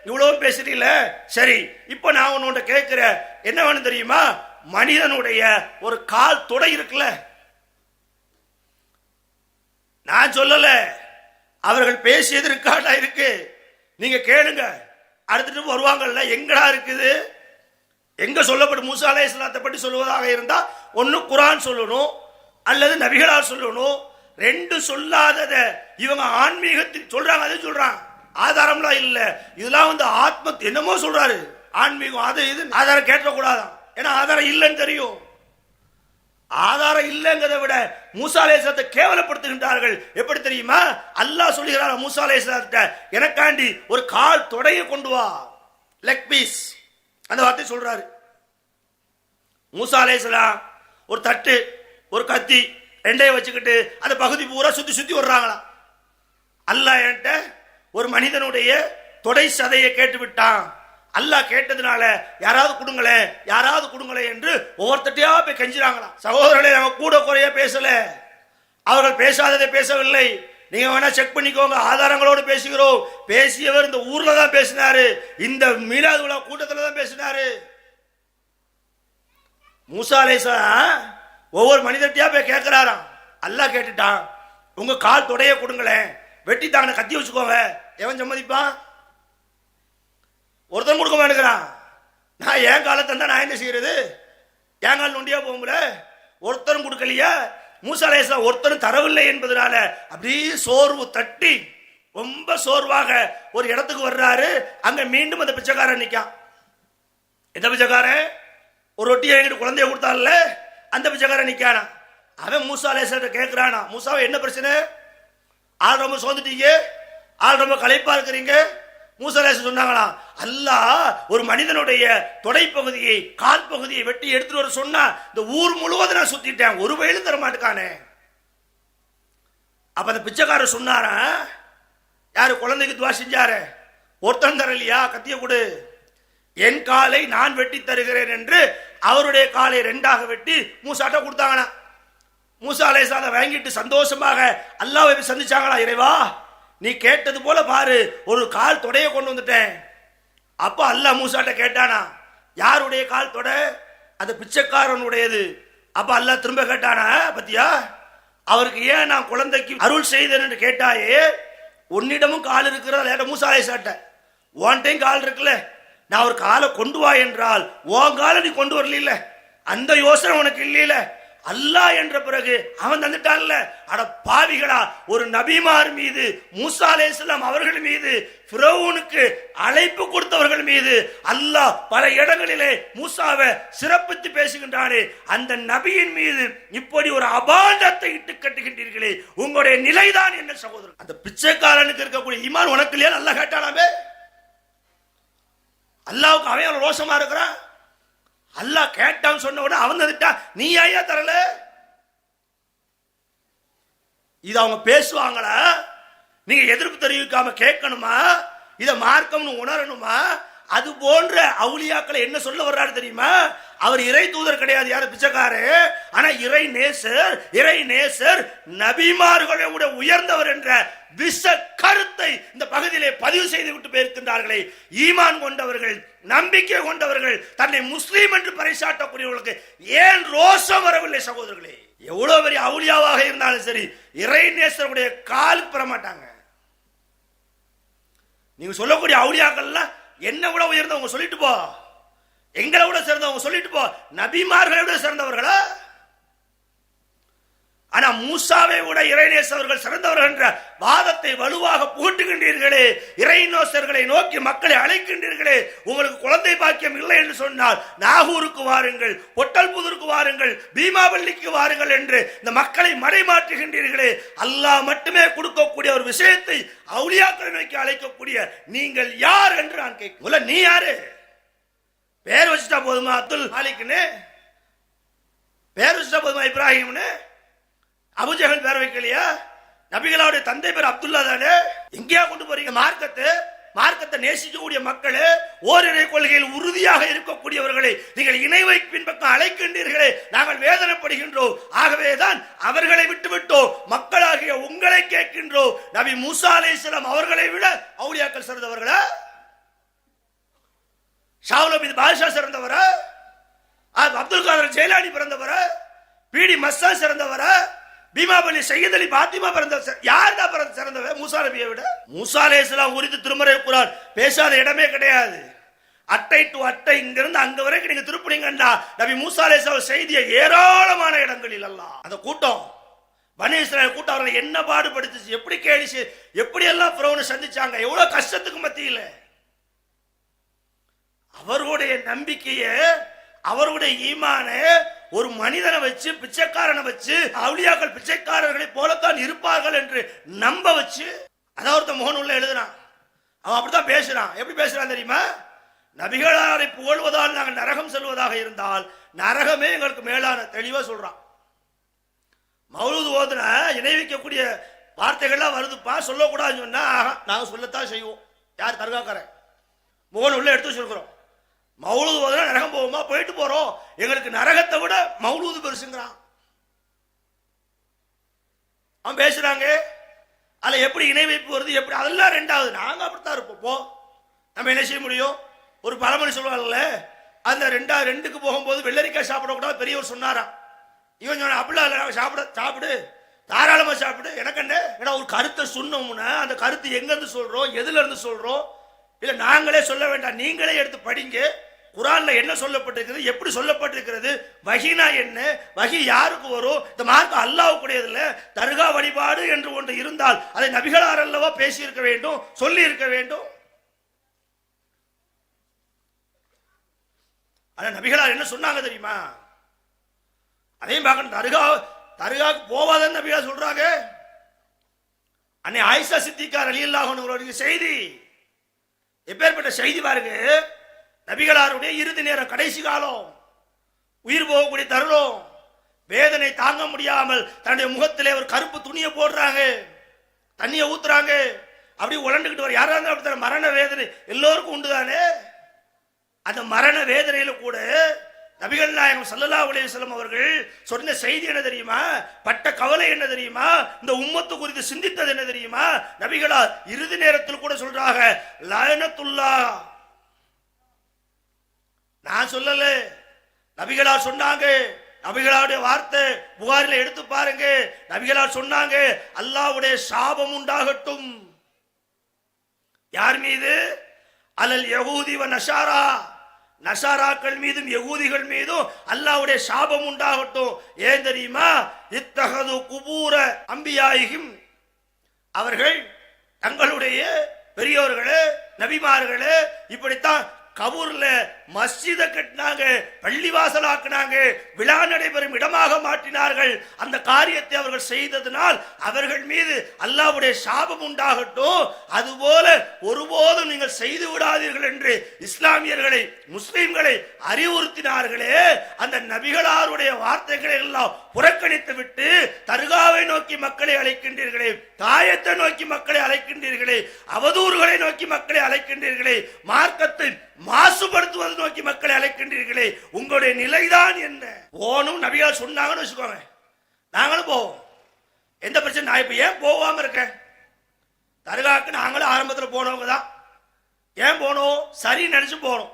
இவ்வளவு பேசுறீல, சரி இப்போ நான் உன்கிட்ட கேட்கிறேன், என்ன வேணும் தெரியுமா? மனிதனுடைய ஒரு கால் தொடை இருக்குல்ல, நான் சொல்லல, அவர்கள் பேசியது ரெக்கார்டா இருக்கு, நீங்க கேளுங்க. அடுத்துட்டு வருவாங்கல்ல, எங்கடா இருக்குது? எங்க சொல்லப்படும் மூசா அலைஹிஸ்ஸலாத்தை பற்றி சொல்வதாக இருந்தா ஒன்னு குர்ஆன் சொல்லணும் அல்லது நபிகளால் சொல்லணும். ரெண்டு சொல்லாதத இவங்க ஆன்மீகத்தில் சொல்றாங்க, அது சொல்றாங்க, ஆதாரம்லாம் இல்ல. இதெல்லாம் ஆத்ம என்னமோ சொல்றாரு, ஆன்மீகம் அது இது, ஆதாரம் கேட்கக்கூடாதான், ஏன்னா ஆதாரம் இல்லைன்னு தெரியும். ஆதாரம் இல்லைங்கிறத விட மூசா அலைஹிஸ்ஸலாத்தை கேவலப்படுத்துகின்றார்கள். எப்படி தெரியுமா? அல்லாஹ் சொல்லுகிறார் மூசா அலைஹிஸ்ஸலாத்தை, எனக்காண்டி ஒரு கால் தொடைய கொண்டு வா, லெக் பீஸ், அந்த வார்த்தை சொல்றாரு. மூசா அலைஹிஸ்ஸலாம் ஒரு தட்டு ஒரு கத்தி ரெண்டையும் வச்சுக்கிட்டு அந்த பகுதி பூரா சுத்தி சுத்தி வர்றாங்களாம். அல்லாஹ் என்கிட்ட ஒரு மனிதனுடைய தொடை சதையை கேட்டு விட்டான், அல்லாஹ் கேட்டதுனால யாராவது கொடுங்களேன், யாராவது கொடுங்களேன் என்று ஒவ்வொருத்தையா போய் கெஞ்சுறாங்களாம். சகோதரர்களே, நாங்க கூட குறைய பேசல, அவர்கள் பேசாததை பேசவில்லை. நீங்க வேணா செக் பண்ணிக்கோங்க, ஆதாரங்களோடு பேசுகிறோம். பேசியவர் இந்த ஊர்ல தான் பேசினாரு, இந்த மீலாது விழா கூட்டத்தில் தான் பேசினாரு. மூசா அலைஹிஸ்ஸலாம் ஒவ்வொரு மனிதர்கிட்டயா போய் கேட்கிறாராம். அல்லாஹ் கேட்டுட்டான், உங்க கால் தொடைய கொடுங்களேன், வெட்டி தாங்க, கத்தி வச்சுக்கோங்க. எவன் சம்மதிப்பான்? ஒருத்தன் கொடுக்க மாட்டேங்கிறான். நான் என் காலத்தை தான் நான் என்ன செய்யறது? என் கால் நொண்டியா போகும்ல. ஒருத்தரும் கொடுக்கலையா? மூசா அலைஹிஸ்ஸலாம் ஒருத்தரும் தரவில்லை என்பதனால அப்படியே சோர்வு தட்டி ரொம்ப சோர்வாக ஒரு இடத்துக்கு வர்றாரு. அங்க மீண்டும் அந்த பிச்சைக்காரன் நிக்கான். எந்த பிச்சைக்காரன்? ஒரு ரொட்டியை எங்கிட்ட குழந்தைய கொடுத்தால அந்த பிச்சைக்காரன் நிக்கானா. அவன் மூசா அலைஹிஸ்ஸலாம் கேட்கிறானா, மூசாவை என்ன பிரச்சனை? ஆள் ரொம்ப சோர்ந்துட்டீங்க, ஆள் ரொம்ப களைப்பா இருக்கிறீங்க. மூசா அலைஹிஸ்ஸலாம் சொன்னாங்களா, அல்லாஹ் ஒரு மனிதனுடைய தொடைப்பகுதியை கால் பகுதியை வெட்டி எடுத்துட்டு வர சொன்னா இந்த ஊர் முழுவதும் நான் சுத்திட்டேன், ஒரு வயலும் தர மாட்டுக்கானே. அப்ப அந்த பிச்சைக்காரர் சொன்னாரா, யாரு குழந்தைக்கு துவா செஞ்சாரு, ஒருத்தன் தரலையா, கத்திய கொடு, என் காலை நான் வெட்டி தருகிறேன் என்று அவருடைய காலை ரெண்டாக வெட்டி மூசாட்ட கொடுத்தாங்கண்ணா. மூசா அலைஹிஸ்ஸலாம் வாங்கிட்டு சந்தோஷமாக அல்லாஹ்வை சந்திச்சாங்களா, இறைவா நீ கேட்டது போல பாரு, ஒரு கால் தொடைய கொண்டு வந்துட்டேன். அப்ப அல்லாஹ் மூசாட்ட கேட்டானா, யாருடைய கால் தொடை? அந்த பிச்சைக்காரனுடையது. அப்ப அல்லாஹ் திரும்ப கேட்டானா, பத்தியா அவருக்கு ஏன் நான் குழந்தைக்கு அருள் செய்தேன் என்று கேட்டாயே, உன்னிடமும் கால் இருக்கிறதா? மூசா அலைஹிஸ்ஸலாட்ட உன்கிட்டையும் கால் இருக்குல்ல, நான் ஒரு காலை கொண்டு வா என்றால் உன் காலை நீ கொண்டு வரல, அந்த யோசனை உனக்கு இல்லையில. அல்லாஹ் என்ற பிறகு அவன் தந்துட்டான்ல. அட பாவிகளா, ஒரு நபிமார் மீது, மூசா அலைஹிஸ்ஸலாம் அவர்கள் மீது, ஃபிரௌனுக்கு அழைப்பு கொடுத்தவர்கள் மீது அல்லாஹ் பல இடங்களிலே மூசாவை சிறப்பித்து பேசுகின்றானே, அந்த நபியின் மீது இப்படி ஒரு அபாண்டத்தை இட்டு கட்டுகின்றீர்களே, உங்களுடைய நிலைதான் என்ன சகோதரர்? அந்த பிச்சைக்காரனுக்கு இருக்கக்கூடிய ஈமான் உனக்கு இல்லையா? அல்லாஹ் கேட்டானாமே. அல்லாஹ்வுக்கு அவன் ரோஷமா இருக்கிறான். அல்லாஹ் கேட்டான்னு சொன்ன உடனே அவன் தந்துட்டா, நீ ஐயா தரல. இது அவங்க பேசுவாங்களா? நீங்க எதிர்ப்பு தெரிவிக்காம கேட்கணுமா? இத மார்க்கம்னு உணரணுமா? அது போன்ற அவுலியாக்களை என்ன சொல்ல வர்றாரு தெரியுமா? அவர் இறை தூதர் கிடையாது, யாரு பிச்சைக்காரு, ஆனா இறை நேசர் நபிமார்களை விட உயர்ந்தவர் என்ற விஷ கருத்தை இந்த பகுதியிலே பதிவு செய்து விட்டு போயிருக்கின்றார்களே. ஈமான் கொண்டவர்கள், நம்பிக்கை கொண்டவர்கள், தன்னை முஸ்லீம் என்று பறைசாட்டக்கூடியவர்களுக்கு ஏன் ரோஷம் வரவில்லை சகோதரர்களே? எவ்வளவு பெரிய அவுலியாவாக இருந்தாலும் சரி, இறை நேசருடைய காலுக்கு பெற மாட்டாங்க. நீங்க சொல்லக்கூடிய அவுலியாக்கள்லாம் என்ன விட உயர்ந்தவங்க சொல்லிட்டு போ, எங்களை விட சிறந்தவங்க சொல்லிட்டு போ, நபிமார்களை விட சிறந்தவர்களா? ஆனா மூசாவை விட இறைநேசர்கள் சிறந்தவர்கள் என்ற வாதத்தை வலுவாக புகட்டுகின்றீர்களே, இறைநேசர்களை நோக்கி மக்களை அழைக்கின்றீர்களே. உங்களுக்கு குழந்தை பாக்கியம் இல்லை என்று சொன்னால் நாகூருக்கு வாருங்கள், பொட்டல்புதூருக்கு வாருங்கள், பீமாவல்லிக்கு வாருங்கள் என்று இந்த மக்களை மடைமாற்றுகின்றீர்களே. அல்லாஹ் மட்டுமே கொடுக்கக்கூடிய ஒரு விஷயத்தை அவுலியாக்களை நோக்கி அழைக்கக்கூடிய நீங்கள் யார் என்று நான் கேட்கிறேன். நீ யாரு? பேர் வச்சுட்டா போதுமா? அப்துல் மாலிக்னு பேர் வச்சுட்டா போதுமா? இப்ராஹிம்னு? அபூஜஹல் பேர் வைக்கலையா? நபிகளுடைய தந்தை பேர் அப்துல்லா தானே? எங்கேயா கொண்டு போறீங்க மார்க்கத்தை நேசிக்கக்கூடிய மக்களே, ஓரிரை கொள்கையில் உறுதியாக இருக்கக்கூடியவர்களை நீங்கள் இணை வைப்பின் பக்கம் அழைக்கின்றீர்களே, நாங்கள் வேதனைப்படுகின்றோம். ஆகவேதான் அவர்களை விட்டுவிட்டோம், மக்களாகிய உங்களை கேட்கின்றோம். நபி மூசா அலைஹிஸ்ஸலாம் அவர்களை விட அவுலியாக்கள் சிறந்தவர்களா? ஷாவுல் அமீது பாதுஷா சிறந்தவரா? அப்துல் காதர் ஜெயிலானி பிறந்தவரா? பிடி மஸ்தா சிறந்தவரா? பீமாபலி சையத் அலி பாத்திமா பிறந்த யார் தான் பிறந்த சிறந்தவர் மூசா நபியை விட? மூசா அலைஹிஸ்ஸலாம் குறித்து திருமறை குர்ஆன் பேசாத இடமே கிடையாது. அட்டை டு அட்டை, இங்கிருந்து அங்க வரைக்கும் நீங்க திருப்பினீங்கன்னா நபி மூசா அலைஹிஸ்ஸலாம் செய்திய ஏராளமான இடங்களில் அல்லாஹ் அந்த கூட்டம் பனி இஸ்ராயேல் கூட்டம் அவர்களை என்ன பாடுபடுத்துச்சு, எப்படி கேலிச்சு, எப்படி எல்லாம் ஃபிரௌனை சந்திச்சாங்க, எவ்வளவு கஷ்டத்துக்கு மத்தியில அவர்களுடைய நம்பிக்கையை, அவருடைய ஈமான ஒரு மனிதனை வச்சு, பிச்சைக்காரனை வச்சு, அவுலியாக்கள் பிச்சைக்காரர்களை போலத்தான் இருப்பார்கள் என்று நம்ப வச்சு, அதான் ஒருத்த முகநூல்ல எழுதுறான். அவன் அப்படித்தான் பேசுறான். எப்படி பேசுறான் தெரியுமா? நபிகளாரை புகழ்வதால் நாங்கள் நரகம் செல்வதாக இருந்தால் நரகமே எங்களுக்கு மேலான தெளிவா சொல்றான். மௌலூத் ஓதுன இணை வைக்கக்கூடிய வார்த்தைகள்லாம் வருதுப்பா, சொல்லக்கூடாதுன்னு சொன்னா நாங்கள் சொல்லத்தான் செய்வோம். யார் தர்காக்காரன் முகநூல்ல எடுத்து வச்சிருக்கிறோம். மௌலூது ஓதுனா நரகம் போவோமா? போயிட்டு போறோம், எங்களுக்கு நரகத்தை விட மௌலூது பெருசுங்கிறான். அவன் பேசுறாங்க. அதுல எப்படி இணை வைப்பு வருது, எப்படி, அதெல்லாம் ரெண்டாவது. நாங்க அப்படித்தான் இருப்போம். போ, நம்ம என்ன செய்ய முடியும்? ஒரு பழமொழி சொல்லுவாங்கல்ல, அந்த ரெண்டுக்கு போகும்போது வெள்ளரிக்காய் சாப்பிடக்கூடாது பெரியவர் சொன்னாராம். இவன் சொன்ன அப்படிலாம் இல்லை, சாப்பிடு தாராளமா சாப்பிடு. எனக்கு என்ன ஒரு கருத்தை சொன்னோம்னா அந்த கருத்து எங்க இருந்து சொல்றோம், எதுல இருந்து சொல்றோம், இல்ல நாங்களே சொல்ல வேண்டாம், நீங்களே எடுத்து படிங்க. குர்ஆன்ல என்ன சொல்லப்பட்டிருக்கிறது, எப்படி சொல்லப்பட்டிருக்கிறது, வஹீனா என்ன, வஹி யாருக்கு வரும், இந்த மார்க்கம் அல்லாஹ்வுடையது இல்ல. தர்கா வழிபாடு என்று ஒன்று இருந்தால் அதை நபிகளார் அல்லவா பேசி இருக்க வேண்டும், சொல்லி இருக்க வேண்டும். ஆனா நபிகளார் என்ன சொன்னாங்க தெரியுமா? அதையும் பார்க்கணும். தர்காவுக்கு போவாதன்னு நபிகளார் சொல்றாங்க. அன்னை ஆயிஷா சித்திகா ரலியல்லாஹு அன்ஹா செய்தி, எப்பேற்பட்ட செய்தி பாருங்க. நபிகளாருடைய இறுதி நேரம், கடைசி காலம், உயிர் போகக்கூடிய தருணம், வேதனை தாங்க முடியாமல் தன்னுடைய முகத்திலே ஒரு கருப்பு துணியை போடுறாங்க, தண்ணியை ஊத்துறாங்க, அப்படி உழண்டுகிட்டு வர. யாரா இருந்தாலும் அப்படி மரண வேதனை எல்லோருக்கும் உண்டுதானே. அந்த மரண வேதனையில கூட நபிகள் நாயகம் ஸல்லல்லாஹு அலைஹி வஸல்லம் அவர்கள் சொன்ன செய்தி என்ன தெரியுமா? பட்ட கவலை என்ன தெரியுமா? இந்த உம்மத்து குறித்து சிந்தித்தது என்ன தெரியுமா? நபிகளார் இறுதி நேரத்தில் கூட சொல்றாங்க, லஅனத்துல்லாஹ். நான் சொல்லல, நபிகளார் சொன்னாங்க. நபிகளாருடைய வார்த்தை புகாரில எடுத்து பாருங்க. நபிகளார் சொன்னாங்க, அல்லாஹ்வுடைய சாபம் உண்டாகட்டும். யார் மீது? அலல் யஹூதி வ நஸாரா, நஸாராக்கள் மீதும் யகூதிகள் மீதும் அல்லாஹ்வுடைய சாபம் உண்டாகட்டும். ஏன் தெரியுமா? இத்தஹது குபூர அம்பியாயிஹிம், அவர்கள் தங்களுடைய பெரியோர்களே நபிமார்களே இப்படித்தான் கபூர்ல மஸ்ஜித கட்டினாங்க, பள்ளிவாசல் ஆக்கினாங்க, விழா நடைபெறும் இடமாக மாற்றினார்கள். அந்த காரியத்தை அவர்கள் செய்ததனால் அவர்கள் மீது அல்லாஹ்வுடைய சாபம் உண்டாகட்டும். அதுபோல ஒருபோதும் நீங்கள் செய்து விடாதீர்கள் என்று இஸ்லாமியர்களை முஸ்லிம்களை அறிவுறுத்தினார்களே. அந்த நபிகளாருடைய வார்த்தைகளை எல்லாம் புறக்கணித்து விட்டு தர்காவை நோக்கி மக்களை அழைக்கின்றீர்களே, தாயத்தை நோக்கி மக்களை அழைக்கின்றீர்களே, அவதூறுகளை நோக்கி மக்களை அழைக்கின்றீர்களே, மார்க்கத்தை மாசுபடுத்துவது நோக்கி மக்களை அழைக்கின்றீர்களே, உங்களுடைய நிலைதான் என்ன? போனும் நபிகள் சொன்னாங்கன்னு வச்சுக்கோங்க, நாங்களும் போவோம், எந்த பிரச்சனை. நான் இப்ப ஏன் போகாம இருக்கேன்? தர்காக்கு நாங்களும் ஆரம்பத்தில் போனவங்க தான். ஏன் போனோம்? சரி நினைச்சு போனோம்.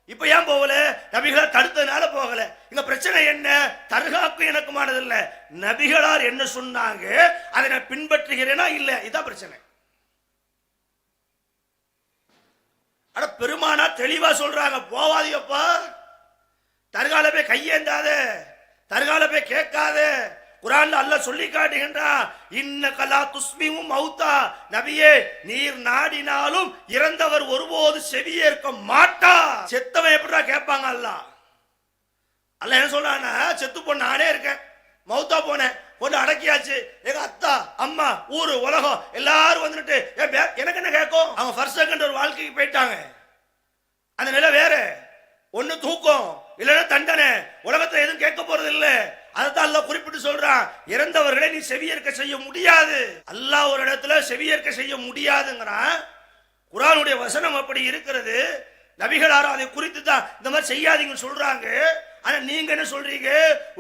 இப்ப ஏன் போகல? நபிகளார் தடுத்ததுனால போகல. இங்க பிரச்சனை என்ன? தர்காக்கு எனக்குமானது இல்ல, நபிகளார் என்ன சொன்னாங்க அதை நான் பின்பற்றுகிறேனா இல்ல, இதான் பிரச்சனை. அட பெருமானா தெளிவா சொல்றாங்க, போவாதீங்கப்பா, தர்கால போய் கையேந்தாத, தர்கால போய் கேட்காத. குர்ஆன்ல அல்லாஹ் சொல்லி காட்டுகின்றான், இன்னக லா துஸ்மிஉ மௌதா, நபியே நீர் நாடினாலும் இறந்தவர் ஒருபோது செவியேற்க மாட்டார். செத்தவன் எப்படிடா கேட்பாங்க? அல்லாஹ் என்ன சொல்றானா, செத்து போன நானே இருக்கேன், மௌத்தா போனேன், கொண்டு அடக்கியாச்சு, எங்க அத்தா அம்மா ஊரு உலகம் எல்லாரும் வந்துட்டு எனக்கு என்ன கேட்கும்? அவங்க ஃபர்ஸ்ட் செகண்ட் ஒரு வாழ்க்கைக்கு போயிட்டாங்க. அந்த நிலை வேற, ஒண்ணு தூக்கம் இல்லைன்னா தண்டனை, உலகத்துல எதுவும் கேட்க போறது இல்ல. அதைத்தான் அல்லாஹ் குறிப்பிட்டு சொல்றான், இறந்தவர்களை நீ செவியேற்க செய்ய முடியாது. அல்லாஹ் ஒரு இடத்துல செவியேற்க செய்ய முடியாதுங்கிறான். குர்ஆனுடைய வசனம் அப்படி இருக்கிறது. நபிகளாரும் அதை குறித்து தான் இந்த மாதிரி செய்யாதீங்கன்னு சொல்றாங்க. ஆனா நீங்க என்ன சொல்றீங்க?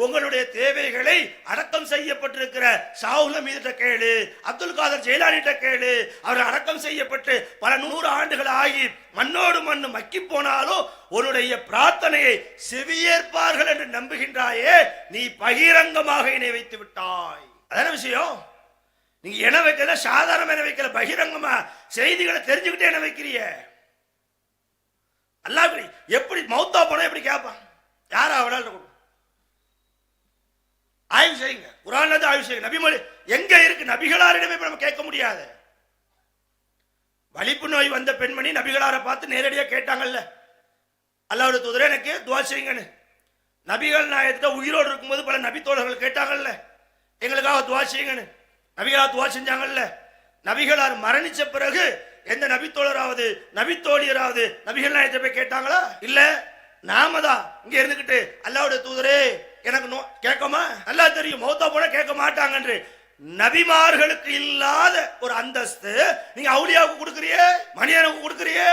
உங்களுடைய தேவைகளை அடக்கம் செய்யப்பட்டிருக்கிற ஷாவுல் மீதுட்ட கேளு, அப்துல் காதர் ஜெயிலானிட்ட கேளு. அவர் அடக்கம் செய்யப்பட்டு பல 100 ஆண்டுகள் ஆகி மண்ணோடு மண்ணு மக்கி போனாலும் உன்னுடைய பிரார்த்தனையை செவியேற்பார்கள் என்று நம்புகின்றாயே, நீ பகிரங்கமாக இணை வைத்து விட்டாய். அதான விஷயம். நீங்க என வைக்கல, சாதாரண என வைக்கல, பகிரங்கமா செய்திகளை தெரிஞ்சுக்கிட்டே என வைக்கிறிய. அல்லாஹ் எப்படி மௌத்தா போனா எப்படி கேட்பான்? யாரா அவளால் ஆய்வு செய்யுங்க, குர்ஆன்ல இருந்து ஆய்வு செய்யுங்க. நபிமொழி எங்க இருக்கு? நபிகளாரிடமே நம்ம கேட்க முடியாது. வலிப்பு நோய் வந்த பெண்மணி நபிகளாரை பார்த்து நேரடியா கேட்டாங்கல்ல, அல்லாஹ்வுடைய தூதரே எனக்கு துஆ செய்யுங்கன்னு. நபிகள் நாயகத்தை உயிரோடு இருக்கும்போது பல நபி தோழர்கள் கேட்டாங்கல்ல, எங்களுக்காக துஆ செய்யுங்கன்னு. நபிகளார் துஆ செஞ்சாங்கல்ல. நபிகளார் மரணிச்ச பிறகு எந்த நபித்தோழராவது நபித்தோழியராவது நபிகள் நாயகத்தை போய் கேட்டாங்களா? இல்ல. நாம தான் இங்க இருந்துகிட்டு அல்லாஹ்வுடைய தூதரே எனக்கு கேட்கமா? நல்லா தெரியும் மௌத்தா போன கேட்க மாட்டாங்க என்று. நபிமார்களுக்கு இல்லாத ஒரு அந்தஸ்து நீங்க அவுலியாவுக்கு கொடுக்கறியே, மனிதனுக்கு கொடுக்கறியே.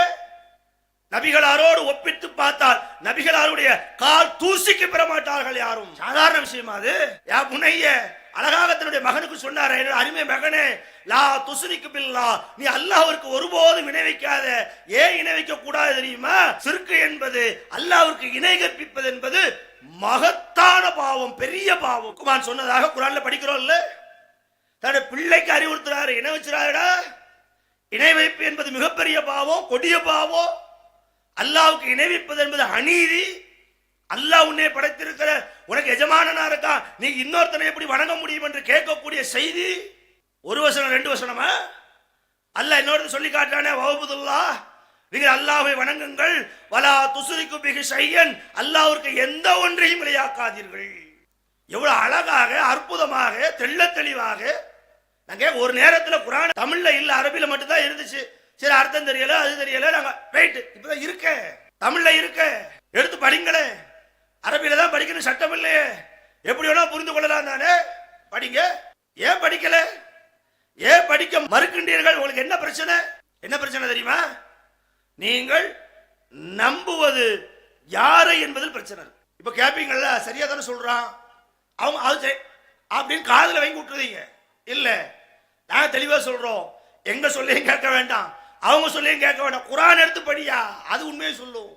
நபிகளாரோடு ஒப்பிட்டு பார்த்தால் நபிகளாருடைய கால் தூசிக்கு பெற மாட்டார்கள் யாரும். சாதாரண விஷயமா அது? யா புனைய அழகாக தன்னுடைய மகனுக்கு சொன்னார், என்னோட அருமை மகனே, லா துஸ்ரிக்கு பில்லா, நீ அல்லாஹ்விற்கு ஒருபோதும் இணை வைக்காத. ஏன் இணை வைக்க கூடாது தெரியுமா? சிர்கு என்பது அல்லாஹ்விற்கு இணை கற்பிப்பது என்பது மகத்தான பாவம், பெரிய பாவம். குர்ஆன் சொன்னதாக குர்ஆன்ல படிக்கிறோம்ல. தன்னுடைய பிள்ளைக்கு அறிவுறுத்துறாரு, இணை வச்சிராதடா, இணை வைப்பு என்பது மிகப்பெரிய பாவம், கொடிய பாவம். அல்லாஹ்வுக்கு இணை வைப்பது என்பது அநீதி. அல்லாஹ் உன்னை படைத்திருக்கிற உனக்கு எஜமானனா இருக்கா, நீ இன்னொருத்தனை எப்படி வணங்க முடியும் என்று கேட்கக்கூடிய செய்தி. ஒரு வசனம் 2 வசனமா? அல்லாஹ் இன்னொருத்தர் சொல்லி காட்டானே, வஅபுதுல்லாஹ், நீங்கள் அல்லாஹ்வை வணங்குங்கள், வலா துஸ்ரிகு பிஹி ஷையன், அல்லாஹ்விற்கு எந்த ஒன்றையும் இணையாக்காதீர்கள். எவ்வளவு அழகாக, அற்புதமாக, தெள்ள தெளிவாக. நாங்க ஒரு நேரத்தில் குர்ஆன் தமிழ்ல இல்ல, அரபில மட்டும் தான் இருந்துச்சு. சரி, அர்த்தம் தெரியல, அது தெரியல, நாங்க வெயிட், இப்பதான் இருக்க, தமிழ்ல இருக்க, எடுத்து படிங்களே. அரபில தான் படிக்கணும் சட்டம் இல்லையே, எப்படி வேணா புரிந்து கொள்ளலாம் தானே, படிங்க. ஏன் படிக்கல? ஏன் படிக்க மறுக்கின்றீர்கள்? உங்களுக்கு என்ன பிரச்சனை? என்ன பிரச்சனை தெரியுமா? நீங்கள் நம்புவது யாரை என்பதில் பிரச்சனை. இப்ப கேப்பீங்கல்ல, சரியா தானே சொல்றான் அவங்க, அது அப்படின்னு காதுல வாங்கி விட்டுறீங்க. இல்ல, நாங்க தெளிவா சொல்றோம், எங்க சொல்லியும் கேட்க வேண்டாம், அவங்க சொல்லியும் கேட்க வேண்டாம், குர்ஆன் எடுத்து படியா, அது உண்மையை சொல்லும்.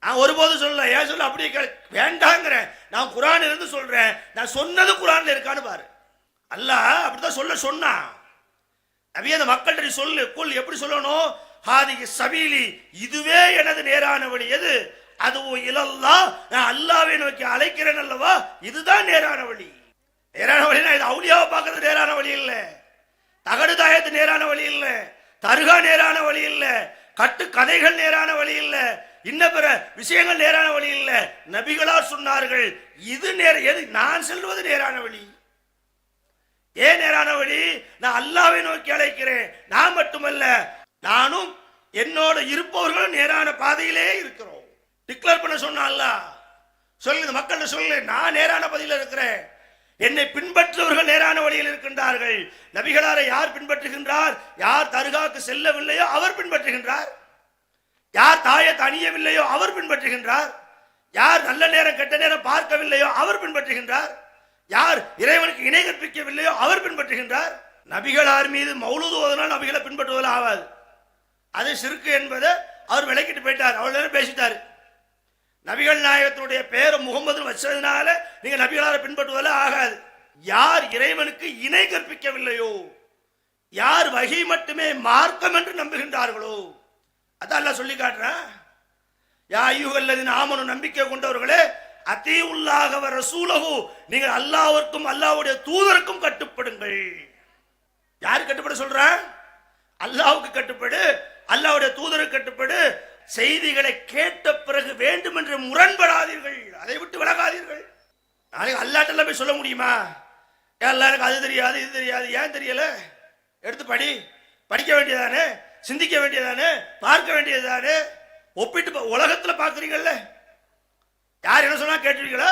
நான் ஒருபோதும் சொல்ல, ஏன் சொல்ல அப்படியே வேண்டாங்கிறேன். நான் குர்ஆன் இருந்து சொல்றேன், நான் சொன்னது குர்ஆன்ல இருக்கான்னு பாரு. அல்லாஹ் அப்படிதான் சொல்ல சொன்னான். நபி அந்த மக்கள்கிட்ட சொல்லு, குல், எப்படி சொல்லணும்? ஹாதிஹி சபீலி, இதுவே எனது நேரான வழி. எது? அதுவும் இலல்லாஹ், நான் அல்லாஹ்வை நோக்கி அழைக்கிறேன் அல்லவா, இதுதான் நேரான வழி. நேரான வழினா இது அவுலியாவை பார்க்கறது நேரான வழி இல்ல, தகடு தாயத்து நேரான வழி இல்ல, தர்கா நேரான வழி இல்ல, கட்டு கதைகள் நேரான வழி இல்ல, இன்ன பிற விஷயங்கள் நேரான வழி இல்ல. நபிகளார் சொன்னார்கள், இது எது? நான் செல்வது நேரான வழி. ஏன் நேரான வழி? நான் அல்லாஹ்வை நோக்கி அழைக்கிறேன். நான் மட்டுமல்ல, நானும் என்னோட இருப்பவர்களும் நேரான பாதையிலே இருக்கிறோம். டிக்ளேர் பண்ண சொன்ன அல்லாஹ் சொல்லு, மக்கள் சொல்லு, நான் நேரான பாதையில் இருக்கிறேன், என்னை பின்பற்றுவர்கள் நேரான வழியில் இருக்கின்றார்கள். நபிகளாரை யார் பின்பற்றுகின்றார்? யார் தர்காவுக்கு செல்லவில்லையோ அவர் பின்பற்றுகின்றார். யார் தாயத்தை அணியவில்லையோ அவர் பின்பற்றுகின்றார். யார் நல்ல நேரம் கெட்ட நேரம் பார்க்கவில்லையோ அவர் பின்பற்றுகின்றார். யார் இறைவனுக்கு இணை கற்பிக்கவில்லையோ அவர் பின்பற்றுகின்றார். நபிகளார் மீது மௌலூது ஓதுனால் நபிகளை பின்பற்றுவதில் ஆகாது, அது ஷிர்க் என்பதை அவர் விளக்கிட்டு போயிட்டார். அவ்வளவு பேசிட்டார். நபிகள் நாயகத்தினுடைய பேரை முகமது வச்சதுனால நீங்க நபிகளாரை பின்பற்றுவதில் ஆகாது. யார் இறைவனுக்கு இணை கற்பிக்கவில்லையோ, யார் வகை மட்டுமே மார்க்கம் என்று நம்புகின்றார்களோ, அதான் அல்லாஹ் சொல்லி காட்டுறான். யா அய்யுஹல்லதீன ஆமனு, நம்பிக்கை கொண்டவர்களே, அத்தீஉல்லாஹ வ ரசூலஹு, நீங்கள் அல்லாஹ்விற்கும் அல்லாஹ்வுடைய தூதருக்கும் கட்டுப்படுங்கள். யாரு கட்டுப்பட சொல்றான்? அல்லாஹ்வுக்கு கட்டுப்படு, அல்லாஹ்வுடைய தூதருக்கு கட்டுப்படு. செய்திகளை கேட்ட பிறகு வேண்டும் என்று முரண்படாதீர்கள், அதை விட்டு விலகாதீர்கள். நாளைக்கு அல்லாஹ்ட்ட போய் சொல்ல முடியுமா? அல்லாஹ் எனக்கு அது தெரியாது, இது தெரியாது. ஏன் தெரியல? எடுத்து படிக்க வேண்டியதானே, சிந்திக்க வேண்டியதானே, பார்க்க வேண்டியதானே. ஒப்பிட்டு உலகத்துல பாக்குறீங்கல்ல, யார் என்ன சொன்னா கேட்டுருக்கீங்களா?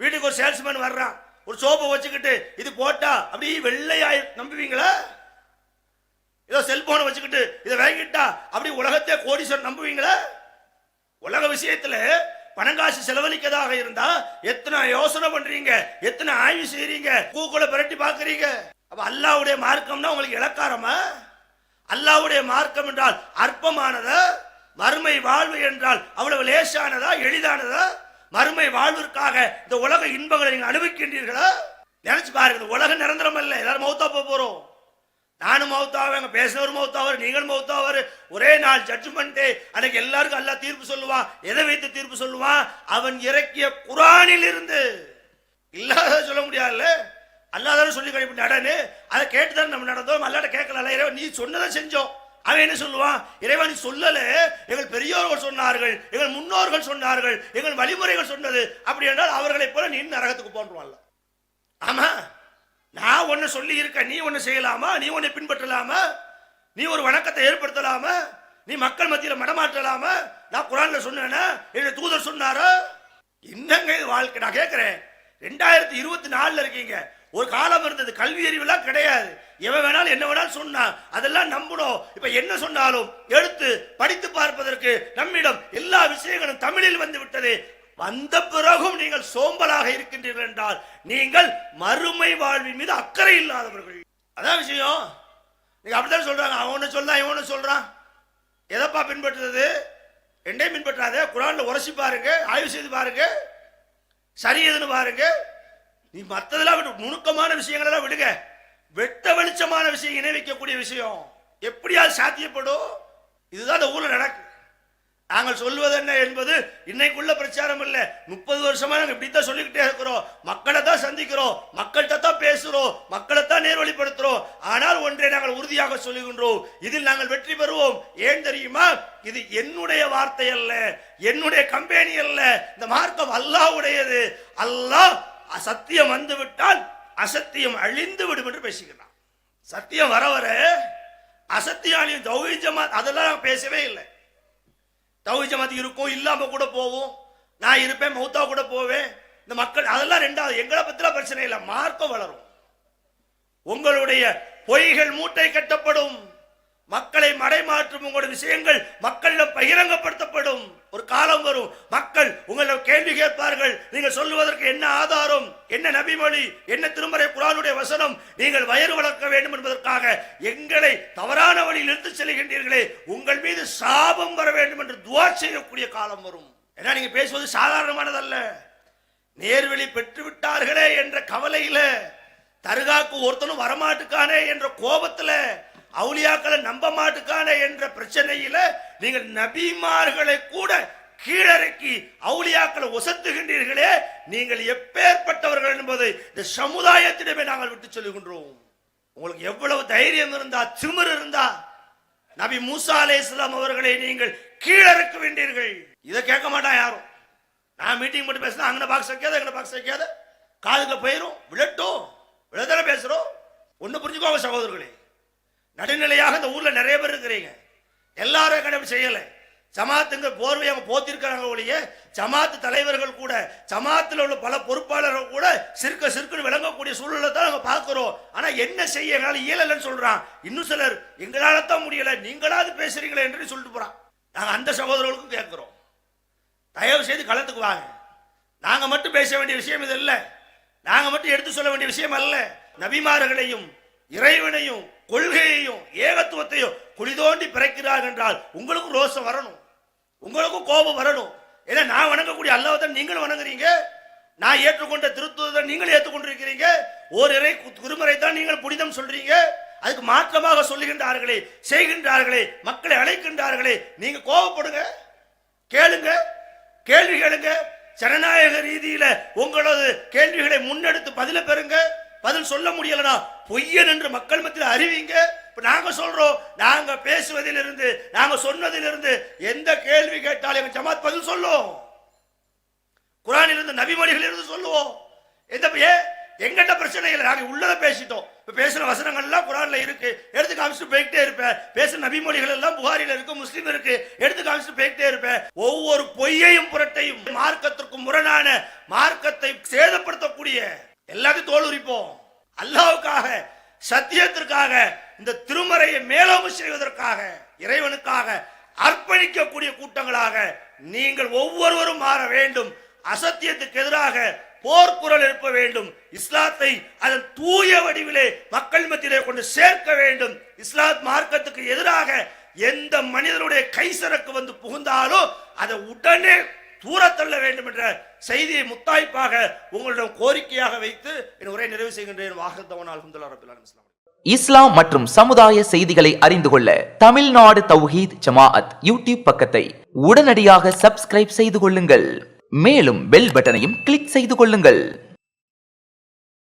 வீட்டுக்கு ஒரு சேல்ஸ்மேன் வர்றான், ஒரு சோப்பை வச்சுக்கிட்டு இது போட்டா அப்படி வெள்ளையாய் நம்புவீங்களா? ஏதோ செல்போனை வச்சுக்கிட்டு இதை வாங்கிட்டா அப்படி உலகத்தை கோடீஸ்வரன் நம்புவீங்களா? உலக விஷயத்துல பணங்காசு செலவழிக்கதாக இருந்தா எத்தனை யோசனை பண்றீங்க, எத்தனை ஆய்வு செய்றீங்க, கூக்குள்ள பிரட்டி பாக்குறீங்க. அப்ப அல்லாஹ்வுடைய மார்க்கம்னா உங்களுக்கு இலக்காரமா? அல்லாஹ்வுடைய மார்க்கம் என்றால் அற்பமானதா? மறுமை வாழ்வு என்றால் அவ்வளவு லேசானதா, எளிதானதா? மறுமை வாழ்விற்காக இந்த உலக இன்பங்களை நீங்க அனுபவிக்கின்றீர்களா? நினைச்சு பாருங்க, இந்த உலகம் நிரந்தரம் அல்ல. எல்லாரும் மௌத்தா போறோம். நானும் மௌத்தாவேன், பேசினவர் மௌத்தாவர், நீங்கள் மௌத்தாவர். ஒரே நாள் ஜட்ஜ்மெண்ட். அன்னைக்கு எல்லாருக்கும் அல்லாஹ் தீர்ப்பு சொல்லுவான். எதை வைத்து தீர்ப்பு சொல்லுவான்? அவன் இறக்கிய குர்ஆனில் இருந்து. இல்லாத சொல்ல முடியாதுல்ல, அல்லாஹ் தானே சொல்லி கழிப்பு நடனு. அதை கேட்டுதான் நம்ம நடந்தோம். அல்லாட்ட கேட்கல, இறைவன் நீ சொன்னதை செஞ்சோம். அவன் என்ன சொல்லுவான்? இறைவன் சொல்லல, எங்கள் பெரியோர்கள் சொன்னார்கள், எங்கள் முன்னோர்கள் சொன்னார்கள், எங்கள் வழிமுறைகள் சொன்னது. அப்படி என்றால் அவர்களை போல நீ நரகத்துக்கு போன்றுவான்ல. ஆமா, நான் ஒன்னு சொல்லி இருக்க, நீ ஒன்னு செய்யலாமா? நீ ஒன்னு பின்பற்றலாமா? நீ ஒரு வணக்கத்தை ஏற்படுத்தலாமா? நீ மக்கள் மத்தியில மடமாற்றலாமா? நான் குர்ஆன்ல சொன்னேனா? என்னுடைய தூதர் சொன்னாரா? என்னங்க இது வாழ்க்கை? நான் கேட்கிறேன், 2024 இருக்கீங்க. ஒரு காலம் இருந்தது, கல்வி அறிவுலாம் கிடையாது. எவன் வேணாலும் என்ன வேணாலும் சொன்னா அதெல்லாம் நம்பணும். இப்ப என்ன சொன்னாலும் எடுத்து படித்து பார்ப்பதற்கு நம்மிடம் எல்லா விஷயங்களும் தமிழில் வந்து விட்டது. வந்த பிறகும் நீங்கள் சோம்பலாக இருக்கின்றீர்கள் என்றால் நீங்கள் மறுமை வாழ்வின் மீது அக்கறை இல்லாதவர்கள். அதான் விஷயம். நீங்க அப்படித்தான் சொல்றாங்க. அவன் சொல்றான், இவன் சொல்றான். எதப்பா பின்பற்றுறது? என்னையும் பின்பற்றாத. குர்ஆன்ல உரசி பாருங்க, ஆய்வு செய்து பாருங்க, சரி எதுன்னு பாருங்க. நீ மற்றதெல்லாம் விட்டு நுணுக்கமான விஷயங்கள் எல்லாம் விடுங்க. வெட்ட வெளிச்சமான விஷயம், இணை வைக்கக்கூடிய விஷயம் எப்படியாவது சாத்தியப்படும்? இதுதான் இந்த ஊர்ல நடக்கு. நாங்கள் சொல்வது என்ன என்பது இன்னைக்குள்ள பிரச்சாரம் இல்ல. 30 வருஷமா நாங்கள் இப்படித்தான் சொல்லிக்கிட்டே இருக்கிறோம். மக்களை தான் சந்திக்கிறோம், மக்கள்கிட்ட தான் பேசுறோம், மக்களை தான் நேர்வழிப்படுத்துறோம். ஆனால் ஒன்றை நாங்கள் உறுதியாக சொல்லுகின்றோம், இதில் நாங்கள் வெற்றி பெறுவோம். ஏன் தெரியுமா? இது என்னுடைய வார்த்தை அல்ல, என்னுடைய கம்பெனி அல்ல. இந்த மார்க்கம் அல்லாஹ்வுடையது. அல்லாஹ் சத்தியம் வந்து விட்டால் அசத்தியம் அழிந்து விடும் என்று பேசுகிறான். சத்தியம் வர வர அசத்தியாலையும் தௌஹீத் ஜமாத் அதெல்லாம் பேசவே இல்லை. தௌஹீத் ஜமாத் இருக்கும், இல்லாம கூட போவோம். நான் இருப்பேன், மௌத்தா கூட போவேன். இந்த மக்கள் அதெல்லாம் ரெண்டாவது. எங்களை பத்தில பிரச்சனை இல்லை. மார்க்கம் வளரும். உங்களுடைய பொய்கள் மூட்டை கட்டப்படும். மக்களை மடைமாற்றும் உங்களுடைய விஷயங்கள் மக்களிடம் பகிரங்கப்படுத்தப்படும். ஒரு காலம் வரும், மக்கள் உங்களிடம் கேள்வி கேட்பார்கள். நீங்கள் சொல்லுவதற்கு என்ன ஆதாரம், என்ன நபிமொழி, என்ன திருமறை குர்ஆனுடைய வசனம்? நீங்கள் வயிறு வளர்க்க வேண்டும் என்பதற்காக எங்களை தவறான வழியில் இழுத்து செல்கின்றீர்களே, உங்கள் மீது சாபம் வர வேண்டும் என்று துஆ செய்யக்கூடிய காலம் வரும். ஏன்னா நீங்க பேசுவது சாதாரணமானதல்ல. நேர்வழி பெற்று விட்டார்களே என்ற கவலையில, தர்காக்கு ஒருத்தனும் வரமாட்டுக்கானே என்ற கோபத்துல, அவுலியாக்களை நம்ப மாட்டுக்கானே என்ற பிரச்சனையில நீங்கள் நபிமார்களை கூட கீழறக்கி அவுலியாக்களை ஒசத்துகின்றீர்களே, நீங்கள் எப்பேற்பட்டவர்கள் என்பதை இந்த சமுதாயத்திடமே நாங்கள் விட்டு சொல்லுகின்றோம். உங்களுக்கு எவ்வளவு தைரியம் இருந்தா, திமிர் இருந்தா, நபி மூசா அலைஹிஸ்ஸலாம் அவர்களை நீங்கள் கீழறக்க வேண்டீர்கள். இதை கேட்க மாட்டான் யாரும். நான் மீட்டிங் மட்டும் பேசினா அங்கே பாக்ஸ் வைக்காத, எங்களை பாக்ஸ் வைக்காத, காதுக்கு போயிரும், விழட்டும், விழதான பேசுறோம். ஒன்னு புரிஞ்சுக்கோங்க சகோதரர்களே, நடுநிலையாக இந்த ஊர்ல நிறைய பேர் இருக்கிறீங்க. எல்லாரும் கடமை செய்யல. ஜமாத்துங்க போர்வை அவங்க போத்திருக்கிறாங்க ஒழிய, ஜமாத்து தலைவர்கள் கூட, ஜமாத்தில் உள்ள பல பொறுப்பாளர்கள் கூட சிறுக்குன்னு விளங்கக்கூடிய சூழலை தான் நாங்கள் பார்க்கிறோம். ஆனா என்ன செய்ய, எங்களால் இயலன்னு சொல்றான். இன்னும் சிலர் எங்களால தான் முடியல, நீங்களாவது பேசுறீங்களே என்று சொல்லிட்டு போறான். நாங்க அந்த சகோதரர்களுக்கும் கேட்கிறோம், தயவு செய்து களத்துக்கு வாங்க. நாங்க மட்டும் பேச வேண்டிய விஷயம் இது இல்லை. நாங்க மட்டும் எடுத்து சொல்ல வேண்டிய விஷயம் அல்ல. நபிமார்களையும் இறைவனையும் கொள்கையையும் ஏகத்துவத்தையும் குழி தோண்டி பிறக்கிறார்கள் என்றால் உங்களுக்கு ரோஷம் வரணும், உங்களுக்கு கோபம் வரணும். ஏன்னா நான் வணங்கக்கூடிய அல்லாஹ்வை தான் நீங்களும் வணங்குறீங்க, நான் ஏற்றுக்கொண்ட திருத்துவத்தை நீங்கள் ஏற்றுக்கொண்டிருக்கிறீங்க, ஓர் இறை குருமறை தான் நீங்கள் புனிதம் சொல்றீங்க. அதுக்கு மாற்றமாக சொல்லுகின்றார்களே, செய்கின்றார்களே, மக்களை அழைக்கின்றார்களே, நீங்க கோபப்படுங்க, கேளுங்க, கேள்வி கேளுங்க. ஜனநாயக ரீதியில உங்களது கேள்விகளை முன்னெடுத்து பதில பெறுங்க. பதில் சொல்ல முடியலனா பொய்யன் என்று மக்கள் மத்தியில் அறிவிங்க. இப்ப நாங்க சொல்றோம், நாங்க பேசுவதிலிருந்து, நாங்க சொன்னதிலிருந்து எந்த கேள்வி கேட்டாலும் எங்க ஜமாத் பதில் சொல்லும். குர்ஆனிலிருந்து நபிமொழிகளிலிருந்து சொல்லுவோம். எங்கிட்ட பிரச்சனை இல்லை, நாங்க உள்ளத பேசிட்டோம். இப்ப பேசுற வசனங்கள் எல்லாம் குர்ஆன்ல இருக்கு, எடுத்து காமிச்சிட்டு போய்கிட்டே இருப்பேன். பேசுற நபிமொழிகள் எல்லாம் புகாரில இருக்கு, முஸ்லிம் இருக்கு, எடுத்து காமிச்சிட்டு போய்கிட்டே இருப்பேன். ஒவ்வொரு பொய்யையும் புரட்டையும் மார்க்கத்திற்கு முரணான, மார்க்கத்தை சேதப்படுத்தக்கூடிய எல்லாத்தையும் தோல் உரிப்போம். அல்லாஹ்வுக்காக, சத்தியத்திற்காக, இந்த திருமறையை மேலோங்கு செய்வதற்காக, இறைவனுக்காக அர்ப்பணிக்கக்கூடிய கூட்டங்களாக நீங்கள் ஒவ்வொருவரும் மாற வேண்டும். அசத்தியத்துக்கு எதிராக போர்க்குரல் எழுப்ப வேண்டும். இஸ்லாத்தை அதன் தூய வடிவிலே மக்கள் மத்தியிலே கொண்டு சேர்க்க வேண்டும். இஸ்லாத் மார்க்கத்துக்கு எதிராக எந்த மனிதனுடைய கைசரக்கு வந்து புகுந்தாலும் அதை உடனே தூரத்தள்ள வேண்டும் என்ற செய்தியை முத்தாய்ப்பாக உங்களிடம் கோரிக்கையாக வைத்து என் உரை நிறைவு செய்கின்றேன். வாஹிதவன் அல்ஹம்துலில்லாஹி ரப்பில் ஆலமீன். இஸ்லாம் மற்றும் சமுதாய செய்திகளை அறிந்து கொள்ள தமிழ்நாடு தௌஹீத் ஜமாஅத் யூடியூப் பக்கத்தை உடனடியாக சப்ஸ்கிரைப் செய்து கொள்ளுங்கள். மேலும் பெல் பட்டனையும் கிளிக் செய்து கொள்ளுங்கள்.